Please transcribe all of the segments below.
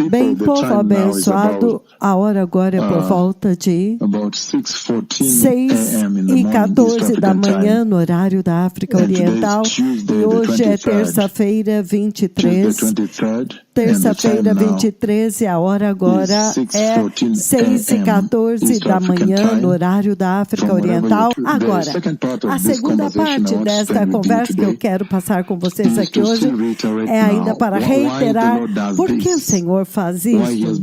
Bem, povo abençoado, a hora agora é por volta de 6h14 da manhã no horário da África Oriental, e hoje é terça-feira 23. Terça-feira 23, e a hora agora é 6h14 da manhã no horário da África Oriental. Agora, a segunda parte desta conversa que eu quero passar com vocês aqui hoje é ainda para reiterar por que o Senhor faz isso,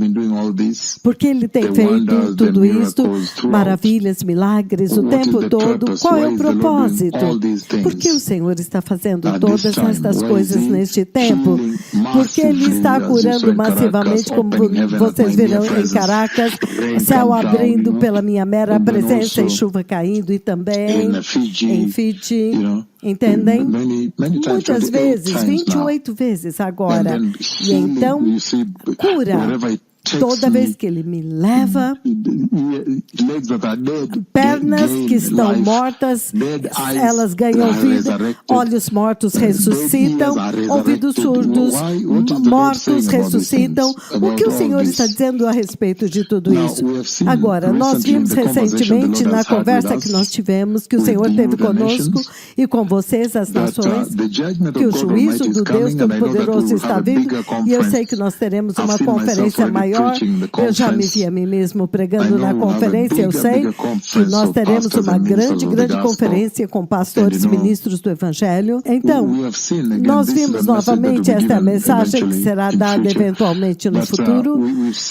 porque Ele tem feito tudo isto, maravilhas, milagres, o tempo todo. Qual é o propósito? Por que o Senhor está fazendo todas estas coisas neste tempo? Porque Ele está curando massivamente, como vocês viram em Caracas, céu abrindo pela minha mera presença e chuva caindo, e também em Fiji, entendem? Muitas vezes, 28 vezes agora. E então, cura. Toda vez que Ele me leva, pernas que estão mortas, elas ganham vida, olhos mortos ressuscitam, ouvidos surdos, mortos ressuscitam. O que o Senhor está dizendo a respeito de tudo isso? Agora, nós vimos recentemente na conversa que nós tivemos, que o Senhor teve conosco e com vocês, as nações, que o juízo do Deus Todo-Poderoso está vindo, e eu sei que nós teremos uma conferência maior. Eu já me vi a mim mesmo pregando na conferência. Eu sei que nós teremos uma grande conferência com pastores, ministros do Evangelho. Então, nós vimos novamente esta mensagem que será dada eventualmente no futuro,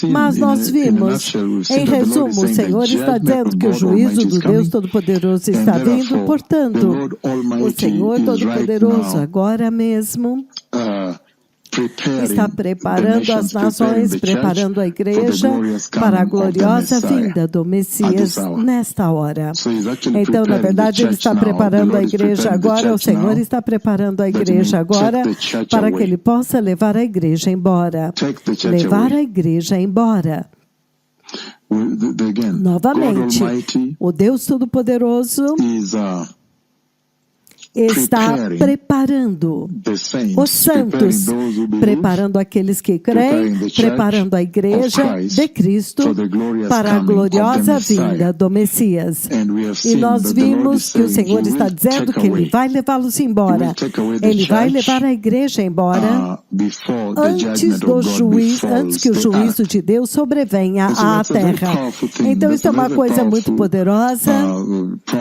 mas nós vimos, em resumo, o Senhor está dizendo que o juízo do Deus Todo-Poderoso está vindo. Portanto, o Senhor Todo-Poderoso agora mesmo está preparando as nações, preparando a igreja para a gloriosa vinda do Messias nesta hora. Então, na verdade, Ele está preparando a igreja agora, o Senhor está preparando a igreja agora para que Ele possa levar a igreja embora. Levar a igreja embora. Novamente, o Deus Todo-Poderoso está preparando os santos, preparando aqueles que creem, preparando a igreja de Cristo para a gloriosa vinda do Messias. E nós vimos que o Senhor está dizendo que Ele vai levá-los embora. Ele vai levar a igreja embora antes que o juízo de Deus sobrevenha à terra. Então, isso é uma coisa muito poderosa.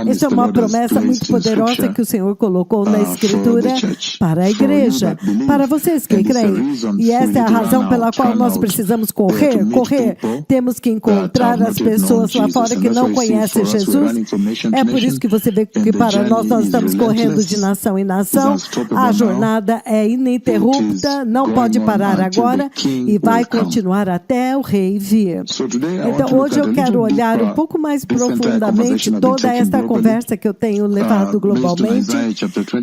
Isso é uma promessa muito poderosa que o Senhor colocou na Escritura para a igreja, para vocês que creem. E essa é a razão pela qual nós precisamos correr. Temos que encontrar as pessoas lá fora que não conhecem Jesus. É por isso que você vê que para nós estamos correndo de nação em nação. A jornada é ininterrupta, não pode parar agora e vai continuar até o Rei vir. Então, hoje eu quero olhar um pouco mais profundamente toda esta conversa que eu tenho levado globalmente,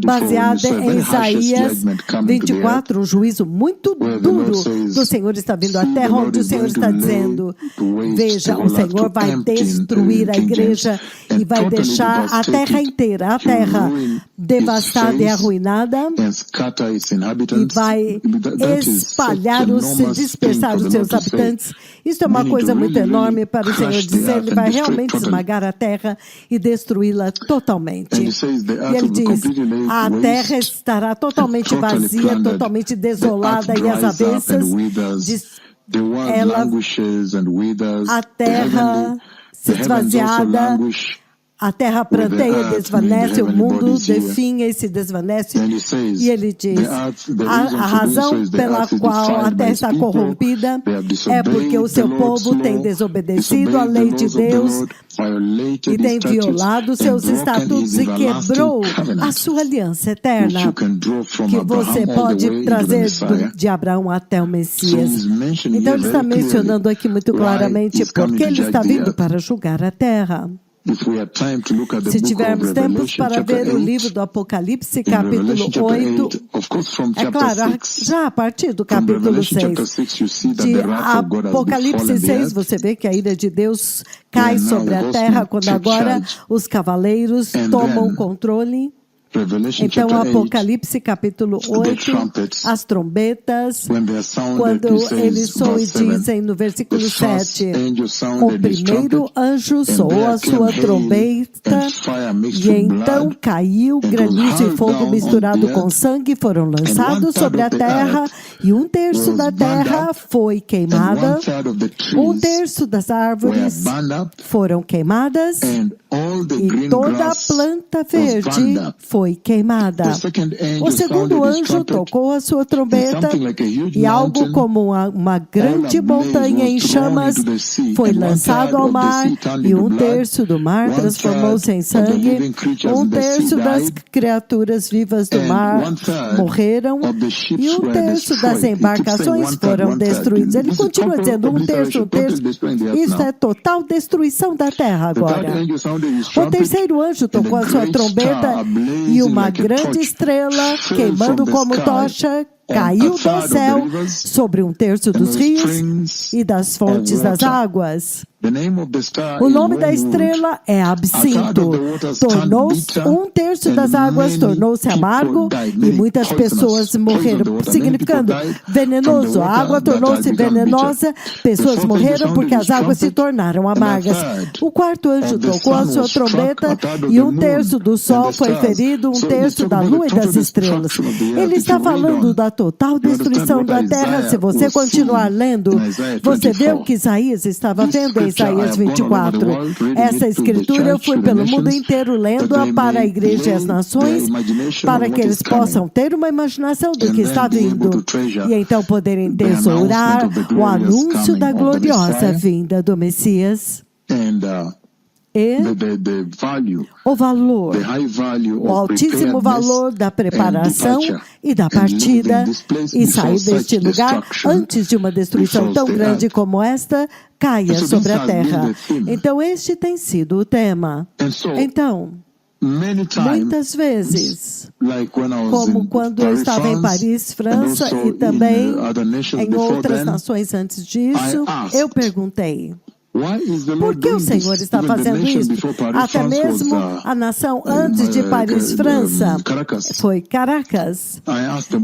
baseada em Isaías 24, um juízo muito duro do Senhor está vindo à terra, onde o Senhor está dizendo: veja, o Senhor vai destruir a igreja e vai deixar a terra inteira, a terra devastada e arruinada, e vai dispersar os seus habitantes. Isso é uma coisa muito enorme para o Senhor dizer. Ele vai realmente esmagar a terra e destruí-la totalmente. E Ele diz: a terra estará totalmente vazia, totalmente desolada e às avessas. A terra se esvaziada, a terra pranteia e desvanece, o mundo definha e se desvanece. E Ele diz: a razão pela qual a terra está corrompida é porque o seu povo tem desobedecido a lei de Deus e tem violado seus estatutos e quebrou a sua aliança eterna, que você pode trazer de Abraão até o Messias. Então, Ele está mencionando aqui muito claramente porque Ele está vindo para julgar a terra. Se tivermos tempo para ver o livro do Apocalipse, capítulo 8, é claro, já a partir do capítulo 6, de Apocalipse 6, você vê que a ira de Deus cai sobre a terra, quando agora os cavaleiros tomam o controle. Então, Apocalipse capítulo 8, as trombetas, quando eles soam e dizem no versículo 7, o primeiro anjo soou a sua trombeta, e então caiu granizo e fogo misturado com sangue, foram lançados sobre a terra, e 1/3 da terra foi queimada, 1/3 das árvores foram queimadas, e toda a planta verde foi queimada. O segundo anjo tocou a sua trombeta, e algo como uma grande montanha em chamas foi lançado ao mar, e 1/3 do mar transformou-se em sangue, 1/3 das criaturas vivas do mar morreram, e 1/3 das embarcações foram destruídas. Ele continua dizendo 1/3, 1/3. Isso é total destruição da terra agora. O terceiro anjo tocou a sua trombeta, e uma grande estrela, queimando como tocha, caiu do céu sobre 1/3 dos rios e das fontes das águas. O nome da estrela é Absinto. Tornou-se 1/3 das águas, tornou-se amargo, e muitas pessoas morreram, significando venenoso. A água tornou-se venenosa, pessoas morreram porque as águas se tornaram amargas. O quarto anjo tocou a sua trombeta, e 1/3 do sol foi ferido, 1/3 da lua e das estrelas. Ele está falando da total destruição da terra. Se você continuar lendo, você vê o que Isaías estava vendo em Isaías 24. Essa escritura eu fui pelo mundo inteiro lendo-a para a igreja e as nações, para que eles possam ter uma imaginação do que está vindo, e então poderem tesourar o anúncio da gloriosa vinda do Messias. E o valor, o altíssimo valor da preparação e da partida, e sair deste lugar antes de uma destruição tão grande como esta caia sobre a terra. Então, este tem sido o tema. Então, muitas vezes, como quando eu estava em Paris, França, e também em outras nações antes disso, eu perguntei: por que o Senhor está fazendo isso? Até mesmo a nação antes de Paris, França, foi Caracas.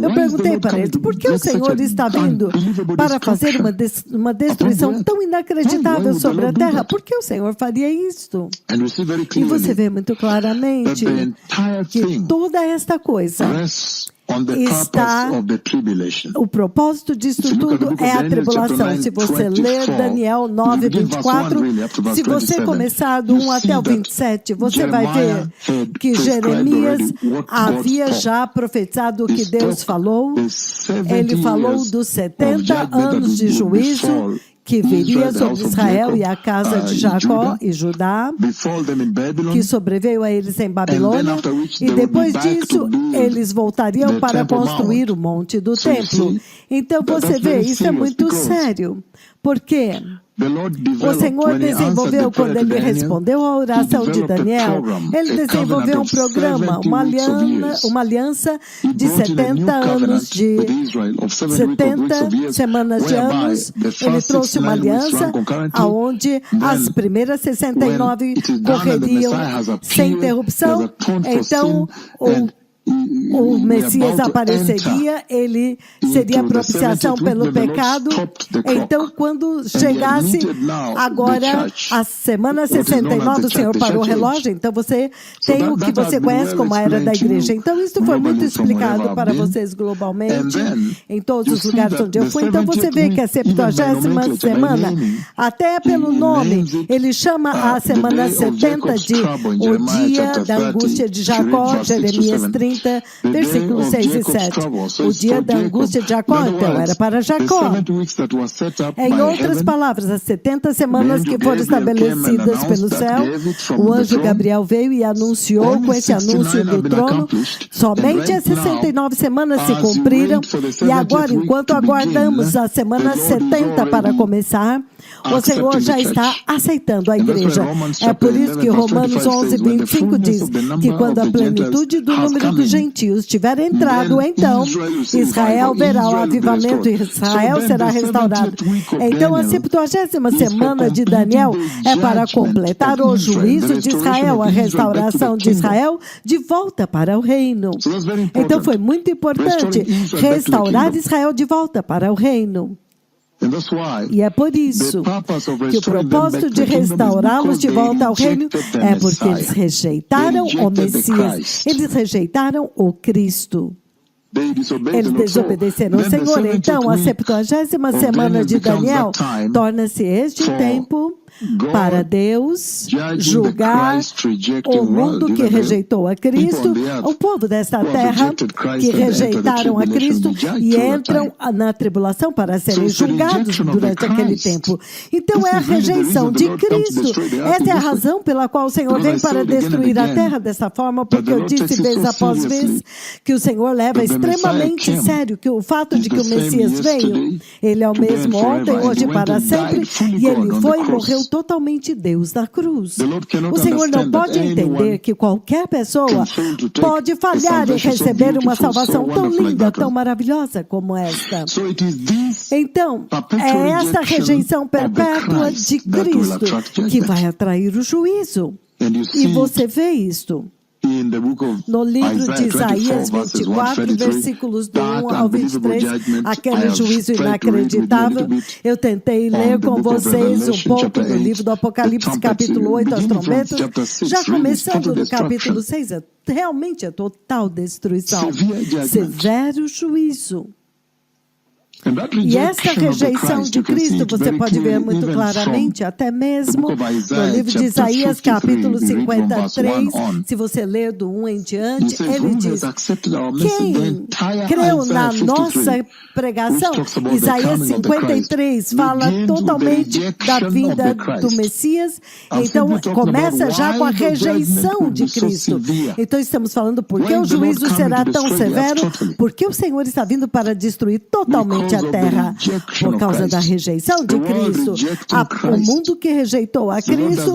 Eu perguntei para ele: por que o Senhor está vindo para fazer uma destruição tão inacreditável sobre a terra? Por que o Senhor faria isto? E você vê muito claramente que toda esta coisa está, o propósito disso tudo é a tribulação. Se você ler Daniel 9, 24, se você começar do 1 até o 27, você vai ver que Jeremias havia já profetizado o que Deus falou. Ele falou dos 70 anos de juízo que viria sobre Israel e a casa de Jacó e Judá, que sobreveio a eles em Babilônia, e depois disso eles voltariam para construir o monte do templo. Então você vê, isso é muito sério, porque o Senhor desenvolveu, quando ele respondeu à oração de Daniel, ele desenvolveu um programa, uma aliança de 70 anos, de 70 semanas de anos. Ele trouxe uma aliança onde as primeiras 69 correriam sem interrupção. Então, o Messias apareceria, ele seria a propiciação pelo pecado. Então, quando chegasse agora a semana 69, o Senhor parou o relógio. Então, você tem o que você conhece como a era da igreja. Então, isso foi muito explicado para vocês globalmente, em todos os lugares onde eu fui. Então, você vê que a 70ª semana, até pelo nome, ele chama a semana 70 de o dia da angústia de Jacó, Jeremias 30, versículos 6 e 7. O dia da angústia de Jacó, então, era para Jacó. Em outras palavras, as 70 semanas que foram estabelecidas pelo céu, o anjo Gabriel veio e anunciou com esse anúncio do trono. Somente as 69 semanas se cumpriram, e agora, enquanto aguardamos a semana 70 para começar, o Senhor já está aceitando a igreja. É por isso que Romanos 11:25 diz que quando a plenitude do número dos gentios tiver entrado, então Israel verá o avivamento e Israel será restaurado. Então a 70ª semana de Daniel é para completar o juízo de Israel, a restauração de Israel de volta para o reino. Então foi muito importante restaurar Israel de volta para o reino. E é por isso que o propósito de restaurá-los de volta ao reino é porque eles rejeitaram o Messias, eles rejeitaram o Cristo. Eles desobedeceram ao Senhor. Então, a 70ª semana de Daniel torna-se este tempo para Deus julgar o mundo que rejeitou a Cristo, o povo desta terra que rejeitaram a Cristo e entram na tribulação para serem julgados durante aquele tempo. Então é a rejeição de Cristo. Essa é a razão pela qual o Senhor vem para destruir a terra dessa forma, porque eu disse vez após vez que o Senhor leva extremamente sério que o fato de que o Messias veio, ele é o mesmo ontem, hoje e para sempre, e ele foi e morreu totalmente Deus na cruz. O Senhor não pode entender que qualquer pessoa pode falhar em receber uma salvação tão linda, tão maravilhosa como esta. Então, é essa rejeição perpétua de Cristo que vai atrair o juízo. E você vê isto no livro de Isaías 24, versículos do 1 ao 23, aquele juízo inacreditável. Eu tentei ler com vocês um pouco do livro do Apocalipse, capítulo 8, as trombetas, já começando no capítulo 6, realmente é total destruição, severo juízo. E essa rejeição de Cristo você pode ver muito claramente, até mesmo no livro de Isaías, capítulo 53, se você ler do 1 em diante, ele diz, quem creu na nossa pregação? Isaías 53 fala totalmente da vinda do Messias, então começa já com a rejeição de Cristo. Então estamos falando por que o juízo será tão severo, porque o Senhor está vindo para destruir totalmente a terra por causa da rejeição de Cristo. O mundo que rejeitou a Cristo,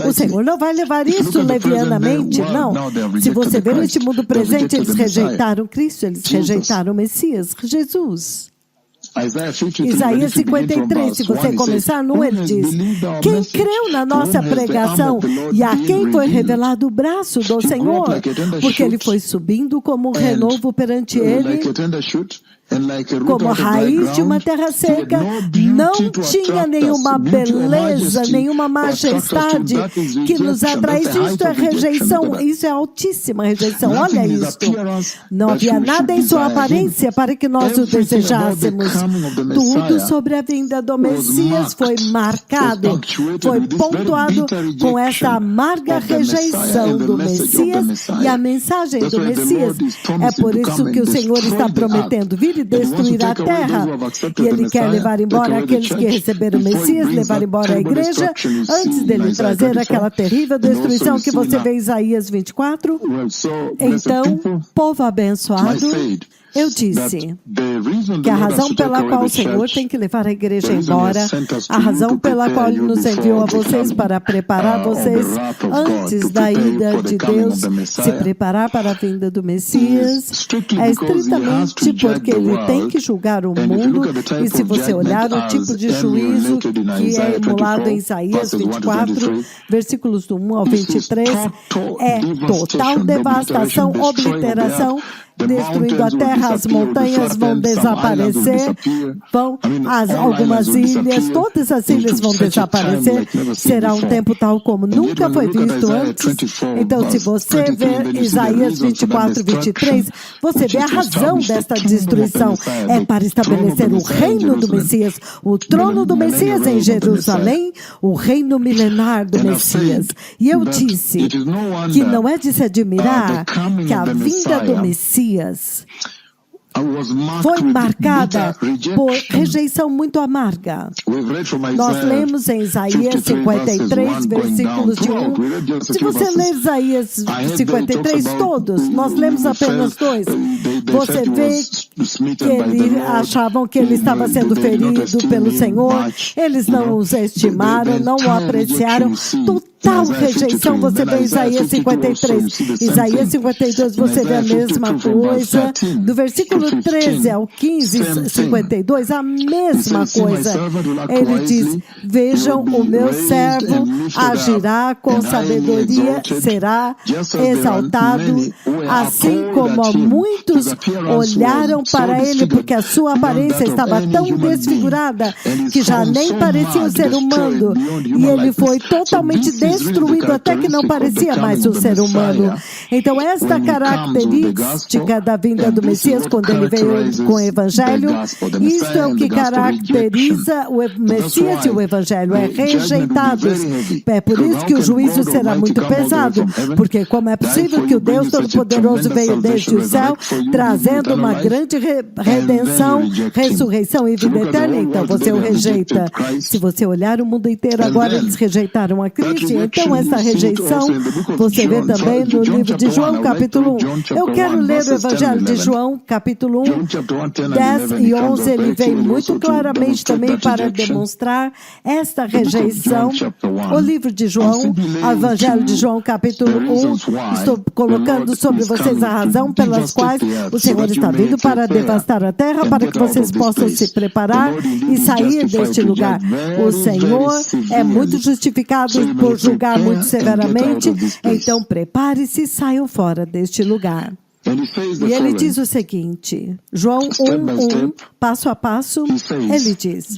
o Senhor não vai levar isso levianamente, não. Se você ver neste mundo presente, eles rejeitaram Cristo, eles rejeitaram o Messias, Jesus. Isaías 53, se você começar no, ele diz, quem creu na nossa pregação e a quem foi revelado o braço do Senhor, porque ele foi subindo como um renovo perante ele, como a raiz de uma terra seca, não tinha nenhuma beleza, nenhuma majestade que nos atraísse. Isto é rejeição, isso é altíssima rejeição. Olha isto. Não havia nada em sua aparência para que nós o desejássemos. Tudo sobre a vinda do Messias foi marcado, foi pontuado com essa amarga rejeição do Messias e a mensagem do Messias. É por isso que o Senhor está prometendo vir e destruir a terra. E Ele quer levar embora aqueles que receberam o Messias, levar embora a igreja, antes dele trazer aquela terrível destruição que você vê em Isaías 24. Então, povo abençoado, eu disse que a razão pela qual o Senhor tem que levar a igreja embora, a razão pela qual Ele nos enviou a vocês para preparar vocês antes da ida de Deus, se preparar para a vinda do Messias, é estritamente porque Ele tem que julgar o mundo. E se você olhar o tipo de juízo que é emulado em Isaías 24, versículos do 1 ao 23, é total devastação, obliteração, destruindo a terra, as montanhas vão desaparecer, algumas ilhas, todas as ilhas vão desaparecer. Será um tempo tal como nunca foi visto antes. Então, se você ver Isaías 24, 23, você vê a razão desta destruição. É para estabelecer o reino do Messias, o trono do Messias em Jerusalém, o reino milenar do Messias. E eu disse que não é de se admirar que a vinda do Messias foi marcada por rejeição muito amarga. Nós lemos em Isaías 53, versículos de 1. Se você ler Isaías 53 todos, nós lemos apenas 2. Você vê que achavam que ele estava sendo ferido pelo Senhor, eles não os estimaram, não o apreciaram. Total rejeição, você vê Isaías 53. Isaías 52, você vê a mesma coisa. Do versículo 13 ao 15, 52, a mesma coisa. Ele diz: vejam, o meu servo agirá com sabedoria, será exaltado, assim como muitos olharam para ele, porque a sua aparência estava tão desfigurada que já nem parecia um ser humano, e ele foi totalmente destruído até que não parecia mais um ser humano. Então, esta característica da vinda do Messias, quando ele veio com o Evangelho, isto é o que caracteriza o Messias e o Evangelho, é rejeitados. É por isso que o juízo será muito pesado, porque como é possível que o Deus Todo-Poderoso veio desde o céu, trazendo uma grande redenção, ressurreição e vida eterna, então você o rejeita. Se você olhar o mundo inteiro agora, eles rejeitaram a Cristo. Então essa rejeição você vê também no livro de João, capítulo 1. Eu quero ler o Evangelho de João, capítulo 1, 10 e 11. Ele vem muito claramente também para demonstrar esta rejeição. O livro de João, o Evangelho de João, capítulo 1, estou colocando sobre vocês a razão pelas quais o Senhor está vindo para devastar a terra, para que vocês possam se preparar e sair deste lugar. O Senhor é muito justificado por julgar muito severamente, então prepare-se e saiam fora deste lugar. E ele diz o seguinte, João 1:1, passo a passo, ele diz,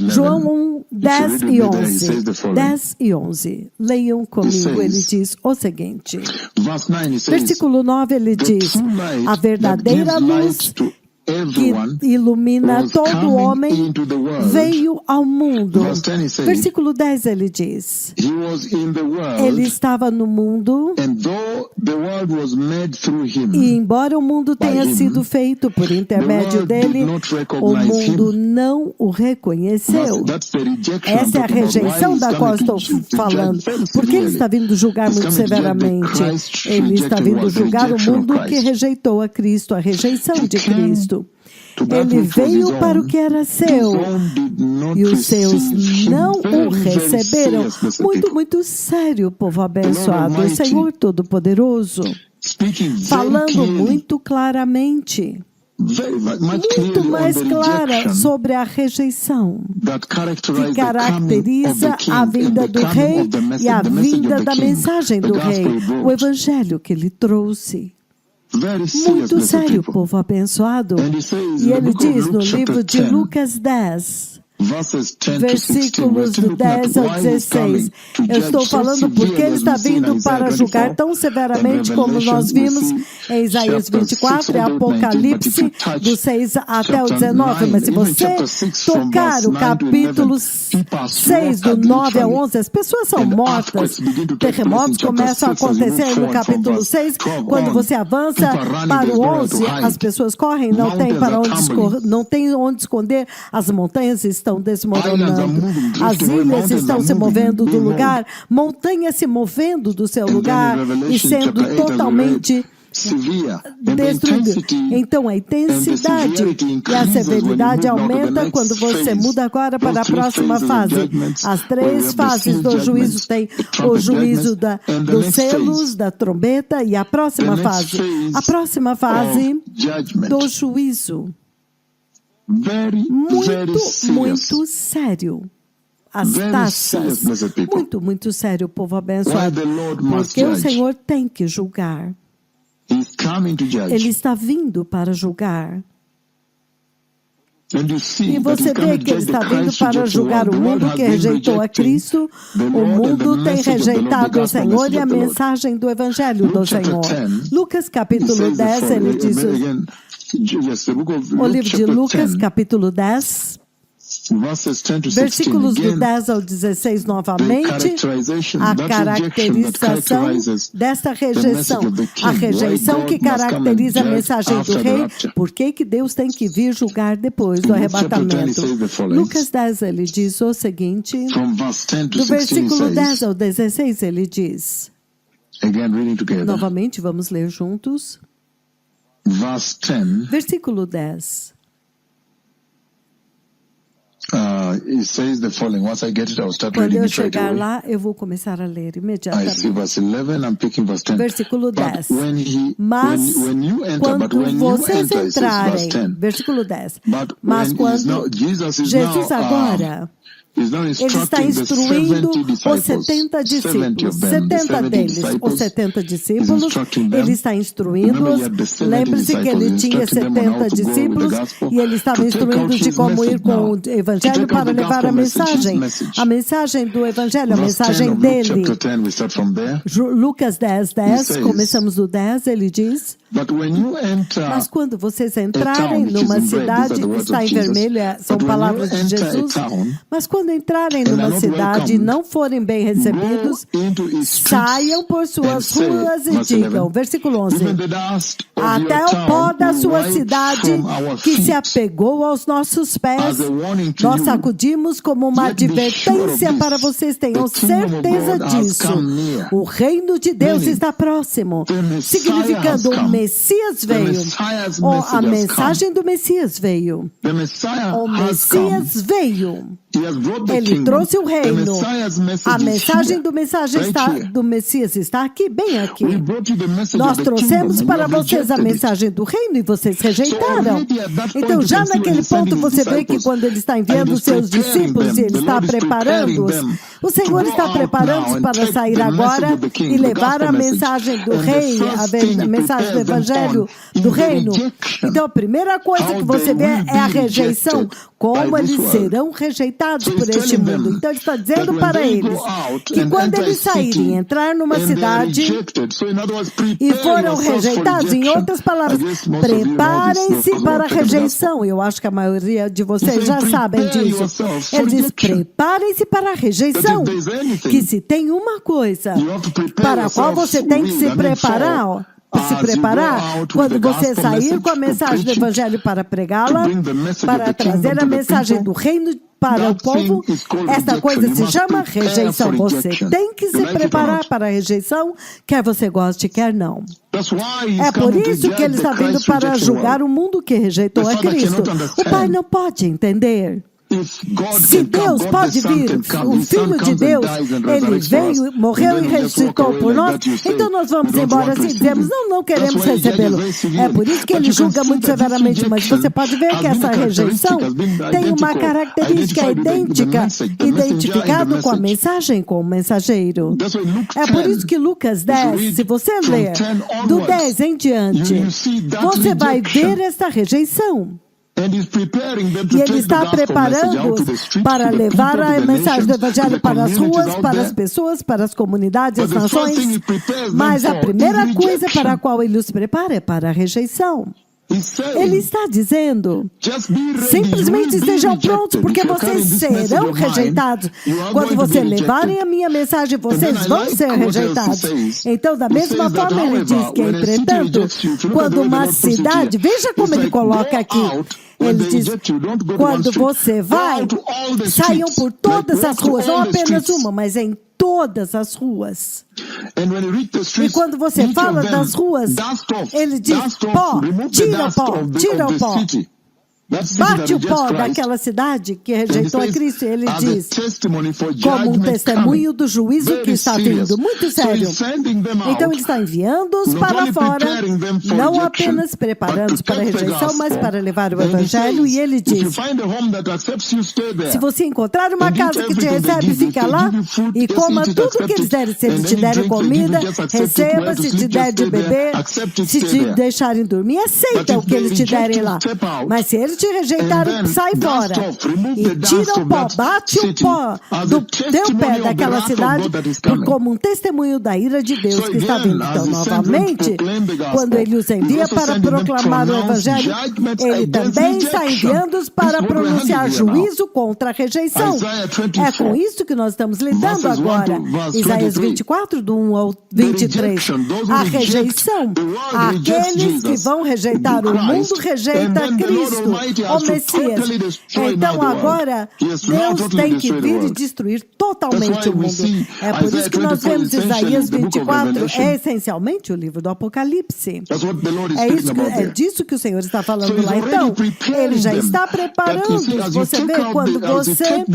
João 1, 10 e 11, 10 e 11, leiam comigo, ele diz o seguinte, versículo 9, ele diz, a verdadeira luz que ilumina todo homem, veio ao mundo. Versículo 10 ele diz, ele estava no mundo, e embora o mundo tenha sido feito por intermédio dele, o mundo não o reconheceu. Essa é a rejeição da qual estou falando. Porque ele está vindo julgar muito severamente. Ele está vindo julgar o mundo que rejeitou a Cristo, a rejeição de Cristo. Ele veio para o que era seu, e os seus não o receberam. Muito, muito sério, povo abençoado. O Senhor Todo-Poderoso, falando muito claramente, muito mais clara sobre a rejeição que caracteriza a vinda do rei e a vinda da mensagem do rei, o evangelho que ele trouxe. Muito sério, povo abençoado. E ele diz no livro de Lucas 10, versículos do 10 ao 16. Eu estou falando porque ele está vindo para julgar tão severamente como nós vimos em Isaías 24 e Apocalipse do 6 até o 19. Mas se você tocar o capítulo 6 do 9 ao 11, as pessoas são mortas. Terremotos começam a acontecer no capítulo 6. Quando você avança para o 11, as pessoas correm, não tem onde esconder, as montanhas estão desmoronando. As ilhas estão se movendo do lugar, montanhas se movendo do seu lugar e sendo totalmente destruído. Então a intensidade e a severidade aumenta quando você muda agora para a próxima fase. As 3 fases do juízo tem o juízo dos selos, da trombeta e a próxima fase. A próxima fase do juízo. Muito sério. As taças. Muito sério, povo abençoado. Porque o Senhor tem que julgar. Ele está vindo para julgar. E você vê que ele está vindo para julgar o mundo que rejeitou a Cristo. O mundo tem rejeitado o Senhor e a mensagem do Evangelho do Senhor. Lucas capítulo 10, ele diz... O livro de Lucas, capítulo 10, Versículos do 10 ao 16 novamente, a caracterização desta rejeição, a rejeição que caracteriza a mensagem do rei. Por que Deus tem que vir julgar depois do arrebatamento? Lucas 10, ele diz o seguinte, do versículo 10 ao 16, ele diz, novamente vamos ler juntos, versículo 10. It says the following. Once I get it, I'll start Quando reading eu it right chegar away. lá, eu vou começar a ler I imediatamente. see verse 11, I'm picking verse 10. Versículo 10. Mas Mas when you enter, quando but when you vocês enter, it says entrarem, verse 10. versículo 10. But Mas when quando Jesus agora, ele está instruindo os 70 discípulos, 70 deles, os 70 discípulos, ele está instruindo-os. Lembre-se que ele tinha 70 discípulos e ele estava instruindo de como ir com o evangelho para levar a mensagem do evangelho, a mensagem dele. Lucas 10, 10, começamos do 10, ele diz, mas quando vocês entrarem numa cidade, está em vermelho, são palavras de Jesus, mas quando entrarem numa cidade e não forem bem recebidos, saiam por suas ruas e digam, versículo 11, até o pó da sua cidade que se apegou aos nossos pés, nós sacudimos como uma advertência para vocês tenham certeza disso. O reino de Deus está próximo, significando o Messias veio, ou a mensagem do Messias veio. O Messias veio. Ele trouxe o reino. A mensagem do Messias está aqui, bem aqui. Nós trouxemos para vocês a mensagem do reino e vocês rejeitaram. Então, já naquele ponto, você vê que quando ele está enviando os seus discípulos e ele está preparando-os, o Senhor está preparando-os para sair agora e levar a mensagem do rei, a mensagem do evangelho do reino. Então, a primeira coisa que você vê é a rejeição, como eles serão rejeitados por este mundo. Então, ele está dizendo para eles que quando eles saírem, entrar numa cidade e foram rejeitados, em outras palavras, preparem-se para a rejeição. Eu acho que a maioria de vocês já sabem disso. Ele diz, preparem-se para a rejeição, que se tem uma coisa para a qual você tem que se preparar, quando você sair com a mensagem do evangelho para pregá-la, para trazer a mensagem do reino para o povo, esta coisa se chama rejeição. Você tem que se preparar para a rejeição, quer você goste, quer não. É por isso que ele está vindo para julgar o mundo que rejeitou a Cristo. O Pai não pode entender. Se Deus pode vir, o Filho de Deus, ele veio, morreu e ressuscitou por nós, então nós vamos embora assim, dizemos, não queremos recebê-lo. É por isso que ele julga muito severamente, mas você pode ver que essa rejeição tem uma característica idêntica, identificado com a mensagem, com o mensageiro. É por isso que Lucas 10, se você ler do 10 em diante, você vai ver esta rejeição. E ele está preparando-os para levar a mensagem do evangelho para as ruas, para as pessoas, para as comunidades, as nações. Mas a primeira coisa para a qual ele os prepara é para a rejeição. Ele está dizendo, simplesmente estejam prontos, porque vocês serão rejeitados. Quando vocês levarem a minha mensagem, vocês vão ser rejeitados. Então, da mesma forma, ele diz que, entretanto, quando uma cidade, veja como ele coloca aqui, ele diz, quando você vai, saiam por todas as ruas, não apenas uma, mas em todas as ruas. E quando você fala das ruas, ele diz, pó, tira o pó. Bate o pó daquela cidade que rejeitou a Cristo. Ele diz, como um testemunho do juízo que está vindo. Muito sério. Então ele está enviando-os para fora, não apenas preparando-os para a rejeição, mas para levar o evangelho. E ele diz, se você encontrar uma casa que te recebe, fica lá e coma tudo o que eles derem. Se eles te derem comida, receba. Se te der de beber, se te deixarem dormir, aceita o que eles te derem lá. Mas se eles eles te rejeitaram, sai fora. E tira o pó, bate o pó do teu pé daquela cidade como um testemunho da ira de Deus que está vindo. Então, novamente, quando ele os envia para proclamar o Evangelho, ele também está enviando-os para pronunciar juízo contra a rejeição. É com isso que nós estamos lidando agora. Isaías 24, do 1 ao 23. A rejeição. Aqueles que vão rejeitar o mundo, rejeita Cristo, o Messias. Então agora, Deus tem que vir e destruir totalmente o mundo. É por isso que nós vemos Isaías 24, é essencialmente o livro do Apocalipse. É disso que o Senhor está falando lá. Então, ele já está preparando. Você vê, quando você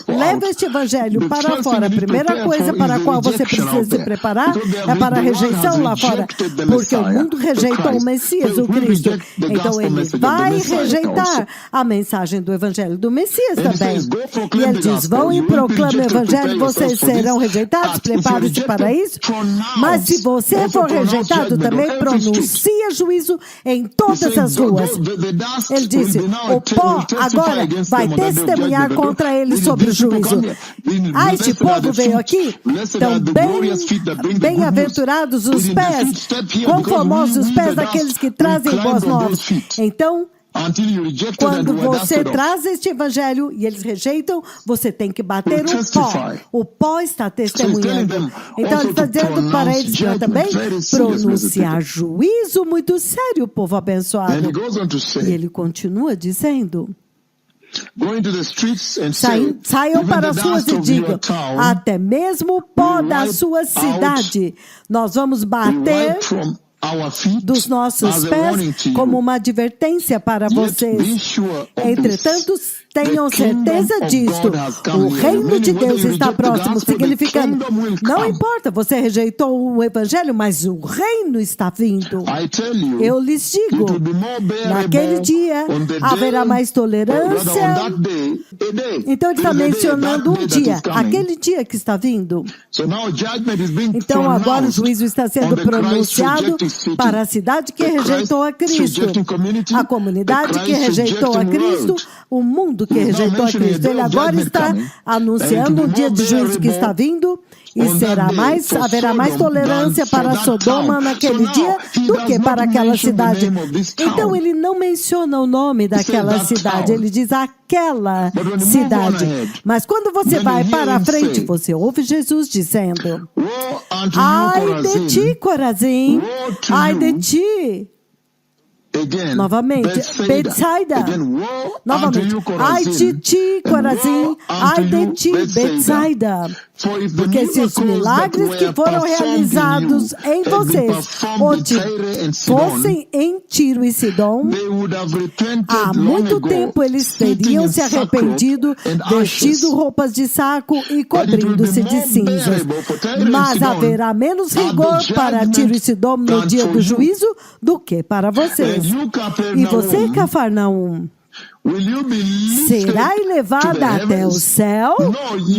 leva este evangelho para fora, a primeira coisa para a qual você precisa se preparar é para a rejeição lá fora. Porque o mundo rejeita o Messias, o Cristo. Então ele vai rejeitar a mensagem do evangelho do Messias também. E ele diz, vão e proclamem o evangelho, vocês serão rejeitados, prepare-se para isso. Mas se você for rejeitado também, pronuncia juízo em todas as ruas. Ele disse, o pó agora vai testemunhar contra ele sobre o juízo. Este povo veio aqui, então bem-aventurados os pés, quão formosos os pés daqueles que trazem boas novas. Então, quando você traz este evangelho e eles rejeitam, você tem que bater o pó. O pó está testemunhando. Então ele está dizendo para eles também pronunciar juízo muito sério, povo abençoado. E ele continua dizendo, saiam para as ruas e digam, até mesmo o pó da sua cidade, nós vamos bater dos nossos pés como uma advertência para vocês. Entretanto, tenham certeza disto. O reino de Deus está próximo, significando, não importa, você rejeitou o evangelho, mas o reino está vindo. Eu lhes digo, naquele dia haverá mais tolerância. Então ele está mencionando um dia, aquele dia que está vindo. Então agora o juízo está sendo pronunciado para a cidade que rejeitou a Cristo, a comunidade que rejeitou a Cristo, o mundo que rejeitou a Cristo. Ele agora está anunciando um dia de juízo que está vindo e haverá mais tolerância para Sodoma naquele dia do que para aquela cidade. Então ele não menciona o nome daquela cidade, ele diz aquela cidade. Mas quando você vai para a frente, você ouve Jesus dizendo, ai de ti, Corazim, ai de ti. Novamente, Betsaida. Novamente, ai de ti, Corazim, ai de ti, Betsaida. Porque se os milagres que foram realizados em vocês fossem em Tiro e Sidom, há muito tempo eles teriam se arrependido, vestido roupas de saco e cobrindo-se de cinzas. Mas haverá menos rigor para Tiro e Sidom no dia do juízo do que para vocês. E você, Cafarnaum, será elevada até o céu?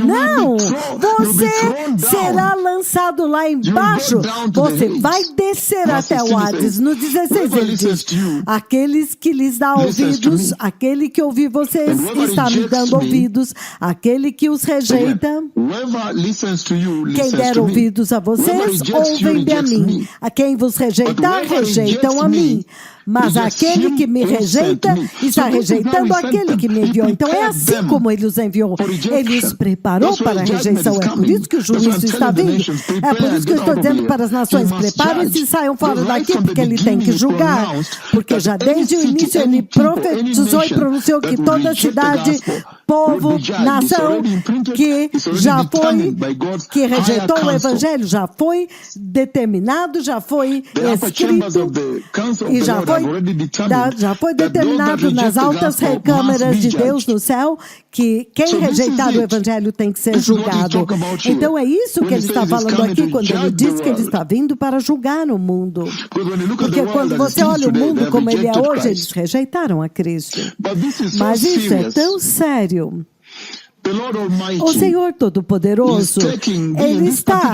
Não! Você será lançado lá embaixo. Você vai descer até o Hades. No 16 ele diz, aqueles que lhes dá ouvidos, aquele que ouvir vocês está me dando ouvidos, aquele que os rejeita, quem der ouvidos a vocês, ouvem-me a mim. A quem vos rejeitar, rejeitam a mim. Mas aquele que me rejeita está rejeitando aquele que me enviou. Então é assim como ele os enviou. Ele os preparou para a rejeição. É por isso que o juízo está vindo. É por isso que eu estou dizendo para as nações, preparem-se e saiam fora daqui, porque ele tem que julgar. Porque já desde o início ele profetizou e pronunciou que toda cidade, povo, nação que rejeitou o evangelho já foi determinado, já foi escrito e já foi determinado nas altas recâmaras de Deus no céu que quem rejeitar o evangelho tem que ser julgado. Então é isso que ele está falando aqui quando ele diz que ele está vindo para julgar o mundo. Porque quando você olha o mundo como ele é hoje, eles rejeitaram a Cristo. Mas isso é tão sério. O Senhor Todo-Poderoso, Ele está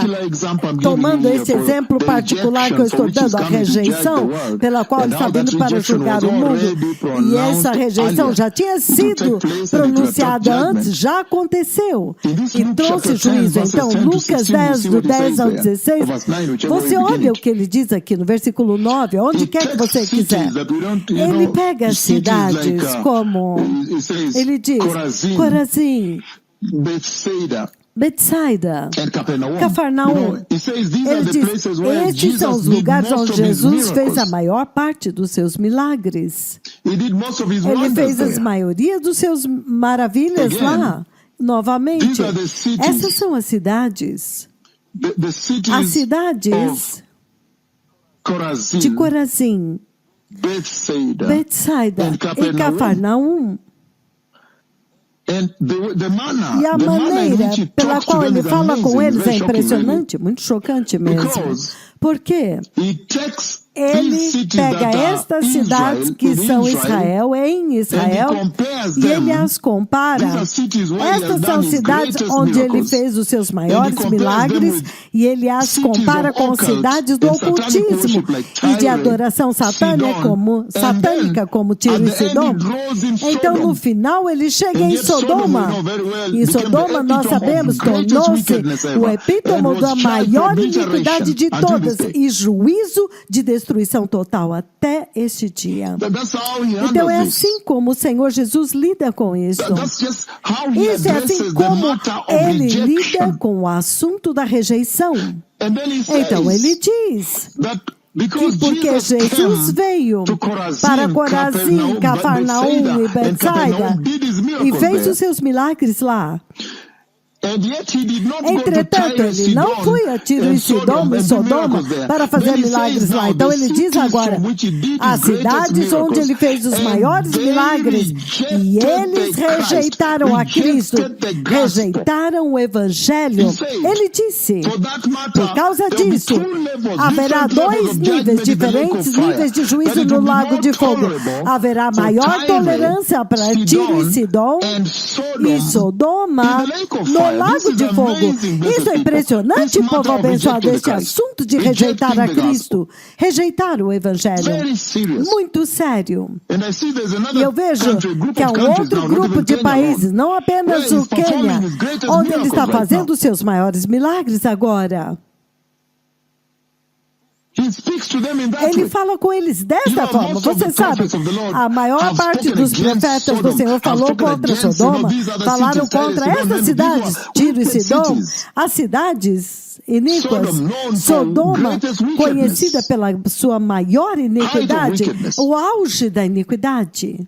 tomando esse exemplo particular que eu estou dando, a rejeição pela qual Ele está vindo para julgar o mundo. E essa rejeição já tinha sido pronunciada antes, já aconteceu. E trouxe juízo. Então, Lucas 10, do 10 ao 16, você olha o que ele diz aqui no versículo 9, onde quer que você quiser. Ele pega as cidades como, ele diz, Corazim, Betsaida, Cafarnaum. Ele diz, estes são os lugares onde Jesus fez a maior parte dos seus milagres. Ele fez a maioria dos seus maravilhas lá. Novamente, essas são as cidades. As cidades de Corazim, Betsaida e Cafarnaum. E a maneira pela qual ele fala com eles é impressionante, muito chocante mesmo. Porque ele pega estas cidades que são Israel, em Israel, e ele as compara. Estas são cidades onde ele fez os seus maiores milagres, e ele as compara com cidades do ocultismo e de adoração satânica, como Tiro e Sidom. Então, no final, ele chega em Sodoma. E Sodoma, nós sabemos, tornou-se o epítome da maior iniquidade de todas, e juízo de destruição total até este dia. Então é assim como o Senhor Jesus lida com isso. Isso é assim como ele lida com o assunto da rejeição. Então ele diz que porque Jesus veio para Corazim, Cafarnaum e Betsaida e fez os seus milagres lá. Entretanto, ele não foi a Tiro e Sidom e Sodoma para fazer milagres lá. Então ele diz agora, as cidades onde ele fez os maiores milagres, e eles rejeitaram a Cristo, rejeitaram o Evangelho. Ele disse, por causa disso, haverá dois níveis, diferentes níveis de juízo no lago de fogo. Haverá maior tolerância para Tiro e Sidom e Sodoma no lago de fogo. Isso é impressionante, povo abençoado, este assunto de rejeitar a Cristo, rejeitar o Evangelho. Muito sério. E eu vejo que há um outro grupo de países, não apenas o Quênia, onde ele está fazendo os seus maiores milagres agora. Ele fala com eles desta forma. Você sabe, a maior parte dos profetas do Senhor falou contra Sodoma, falaram contra essas cidades, Tiro e Sidom, as cidades iníquas. Sodoma, conhecida pela sua maior iniquidade, o auge da iniquidade.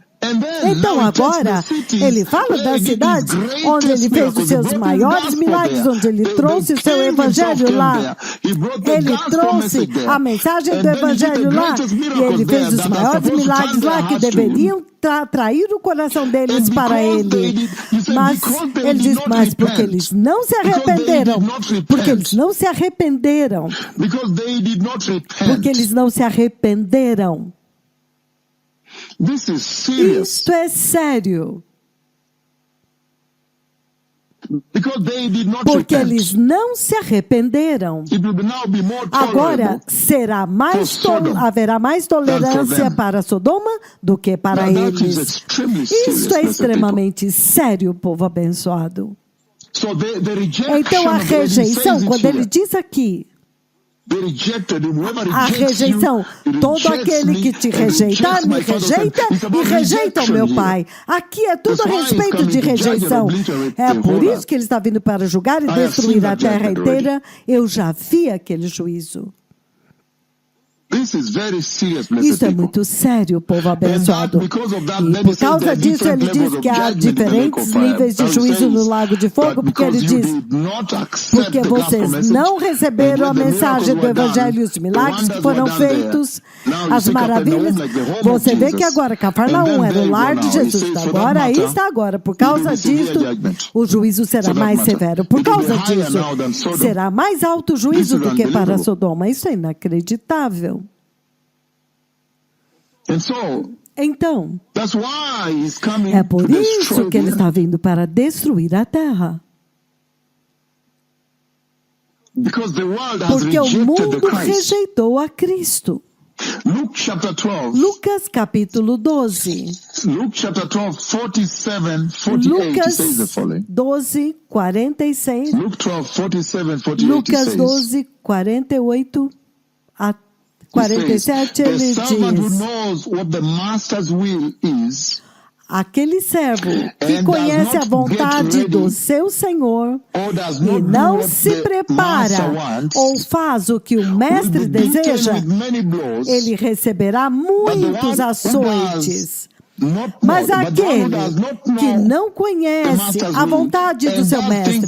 Então agora, ele fala da cidade onde ele fez os seus maiores milagres, onde ele trouxe o seu evangelho lá. Ele trouxe a mensagem do evangelho lá, e ele fez os maiores milagres lá que deveriam atrair o coração deles para ele. Mas ele diz, mas porque eles não se arrependeram, porque eles não se arrependeram, porque eles não se arrependeram. Isto é sério. Porque eles não se arrependeram. Agora haverá mais tolerância para Sodoma do que para eles. Isto é extremamente sério, povo abençoado. Então a rejeição, quando ele diz aqui, a rejeição, todo aquele que te rejeitar, me rejeita e rejeita o meu Pai. Aqui é tudo a respeito de rejeição. É por isso que ele está vindo para julgar e destruir a terra inteira. Eu já vi aquele juízo. Isso é muito sério, povo abençoado. E por causa disso, ele diz que há diferentes níveis de juízo no lago de fogo, porque ele diz, porque vocês não receberam a mensagem do Evangelho e os milagres que foram feitos, as maravilhas. Você vê que agora Cafarnaum era o lar de Jesus. Agora, aí está agora. Por causa disso, o juízo será mais severo. Por causa disso, será mais alto o juízo do que para Sodoma. Isso é inacreditável. Então, That's why he's coming é por to destroy isso que ele the está vindo para destruir a terra. Because the world has Porque o rejected the mundo Christ. rejeitou a Cristo. Luke chapter 12. Lucas capítulo 12. Luke chapter 12, 47, 48, he says the Lucas following. 12, 46. Luke 12, 47, 48, he Lucas says, 12, 48 a he 47, says, ele the servant who diz: knows what the master's will is, aquele servo que and conhece does a not get vontade ready, do seu Senhor or does e not do não what se the prepara master wants, ou faz o que o will mestre be beaten deseja, with many blows, ele receberá but the one muitos who açoites. does not Mas know, but the one who aquele does not que know não conhece a vontade do seu mestre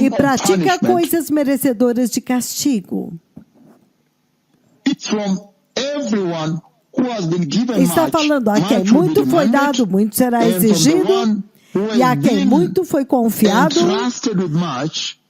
e pratica coisas merecedoras de castigo, it's from everyone who has been given está much, falando a quem much will be muito foi demanded, dado, muito será and from the exigido, one who e a has quem been muito foi confiado, entrusted with much,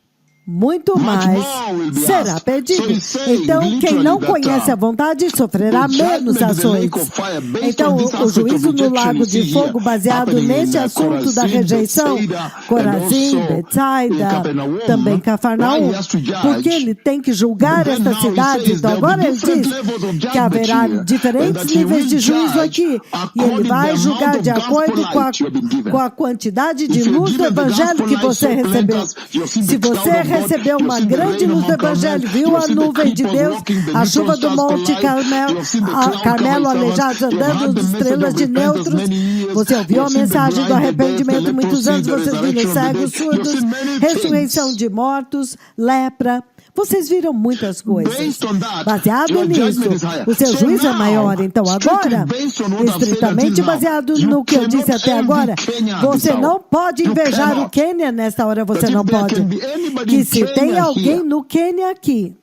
muito much mais more will be será asked. pedido. So he's saying Então, quem literally não that, conhece a vontade sofrerá the menos judgment is a lake ações. of fire based Então, on this o aspect juízo of no rejection lago you see de fogo, here, baseado happening neste in assunto da Chorazin, rejeição, Bethsaida, Corazim, and also in Betsaida, Capernaum, também why Cafarnaum, he has to judge. porque ele tem que julgar But then esta now he cidade. says Então, there'll be agora ele different diz levels of que judgment haverá here, and diferentes that he níveis de will juízo judge aqui, e ele according vai the julgar amount de of acordo gospel light you have been given. com a quantidade de If you're luz do given the evangelho gospel que light você so recebeu. plenteous, you've seen Se the cloud você of God, recebeu you've uma seen the grande rain luz on do Mount Carmel, evangelho, viu you've a seen the nuvem de cripples Deus, walking the a chuva do neutron stars Monte collide, Carmel, you've seen the a cloud Carmelo cover alejados servants, you've andando had the dos message estrelas of de repentance neutros. many years, Você ouviu you've a seen the mensagem do blind, the deaf, the arrependimento muitos leprosy, anos, the vocês viram resurrection of the cegos, dead, you've surdos, seen many ressurreição things. de mortos, lepra. Vocês viram muitas coisas. Based on that, Baseado your nisso, judgment is higher. o seu So juízo é now, maior. Então strictly agora, based on what I've said estritamente until now, baseado you no que eu disse cannot até agora, envy Kenya você this hour. não pode You invejar o cannot. Quênia nesta hora, você But não if there pode. can be anybody Que in se tem Kenya alguém here no Quênia aqui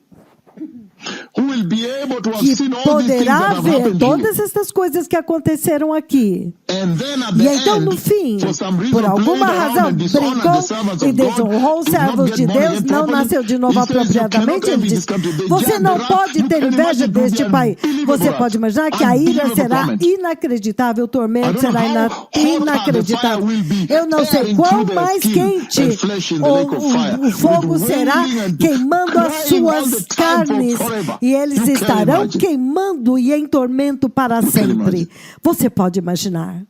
who will be able to have que seen all these things that poderá have ver happened here. todas estas coisas que aconteceram aqui. And then at E the então, no end, fim, for some reason, por alguma played around razão, and dishonored brincou the servants e of God, desonrou os did not servos get de born Deus, again não properly. nasceu de novo He says you apropriadamente. cannot Ele envy diz, this country. The você judge, não the wrath, pode you ter can inveja imagine it will deste be país. unbelievable Você pode imaginar que a ira unbelievable será torment. inacreditável, o I tormento don't know será how hot the inacreditável. fire will be, Eu não sei tearing quão through their mais skin quente and flesh in the lake of fire, o fogo with será, wailing and queimando as crying all suas the time for carnes, forever. e eles You can estarão imagine. queimando e em tormento para You can sempre. imagine. Você pode imaginar.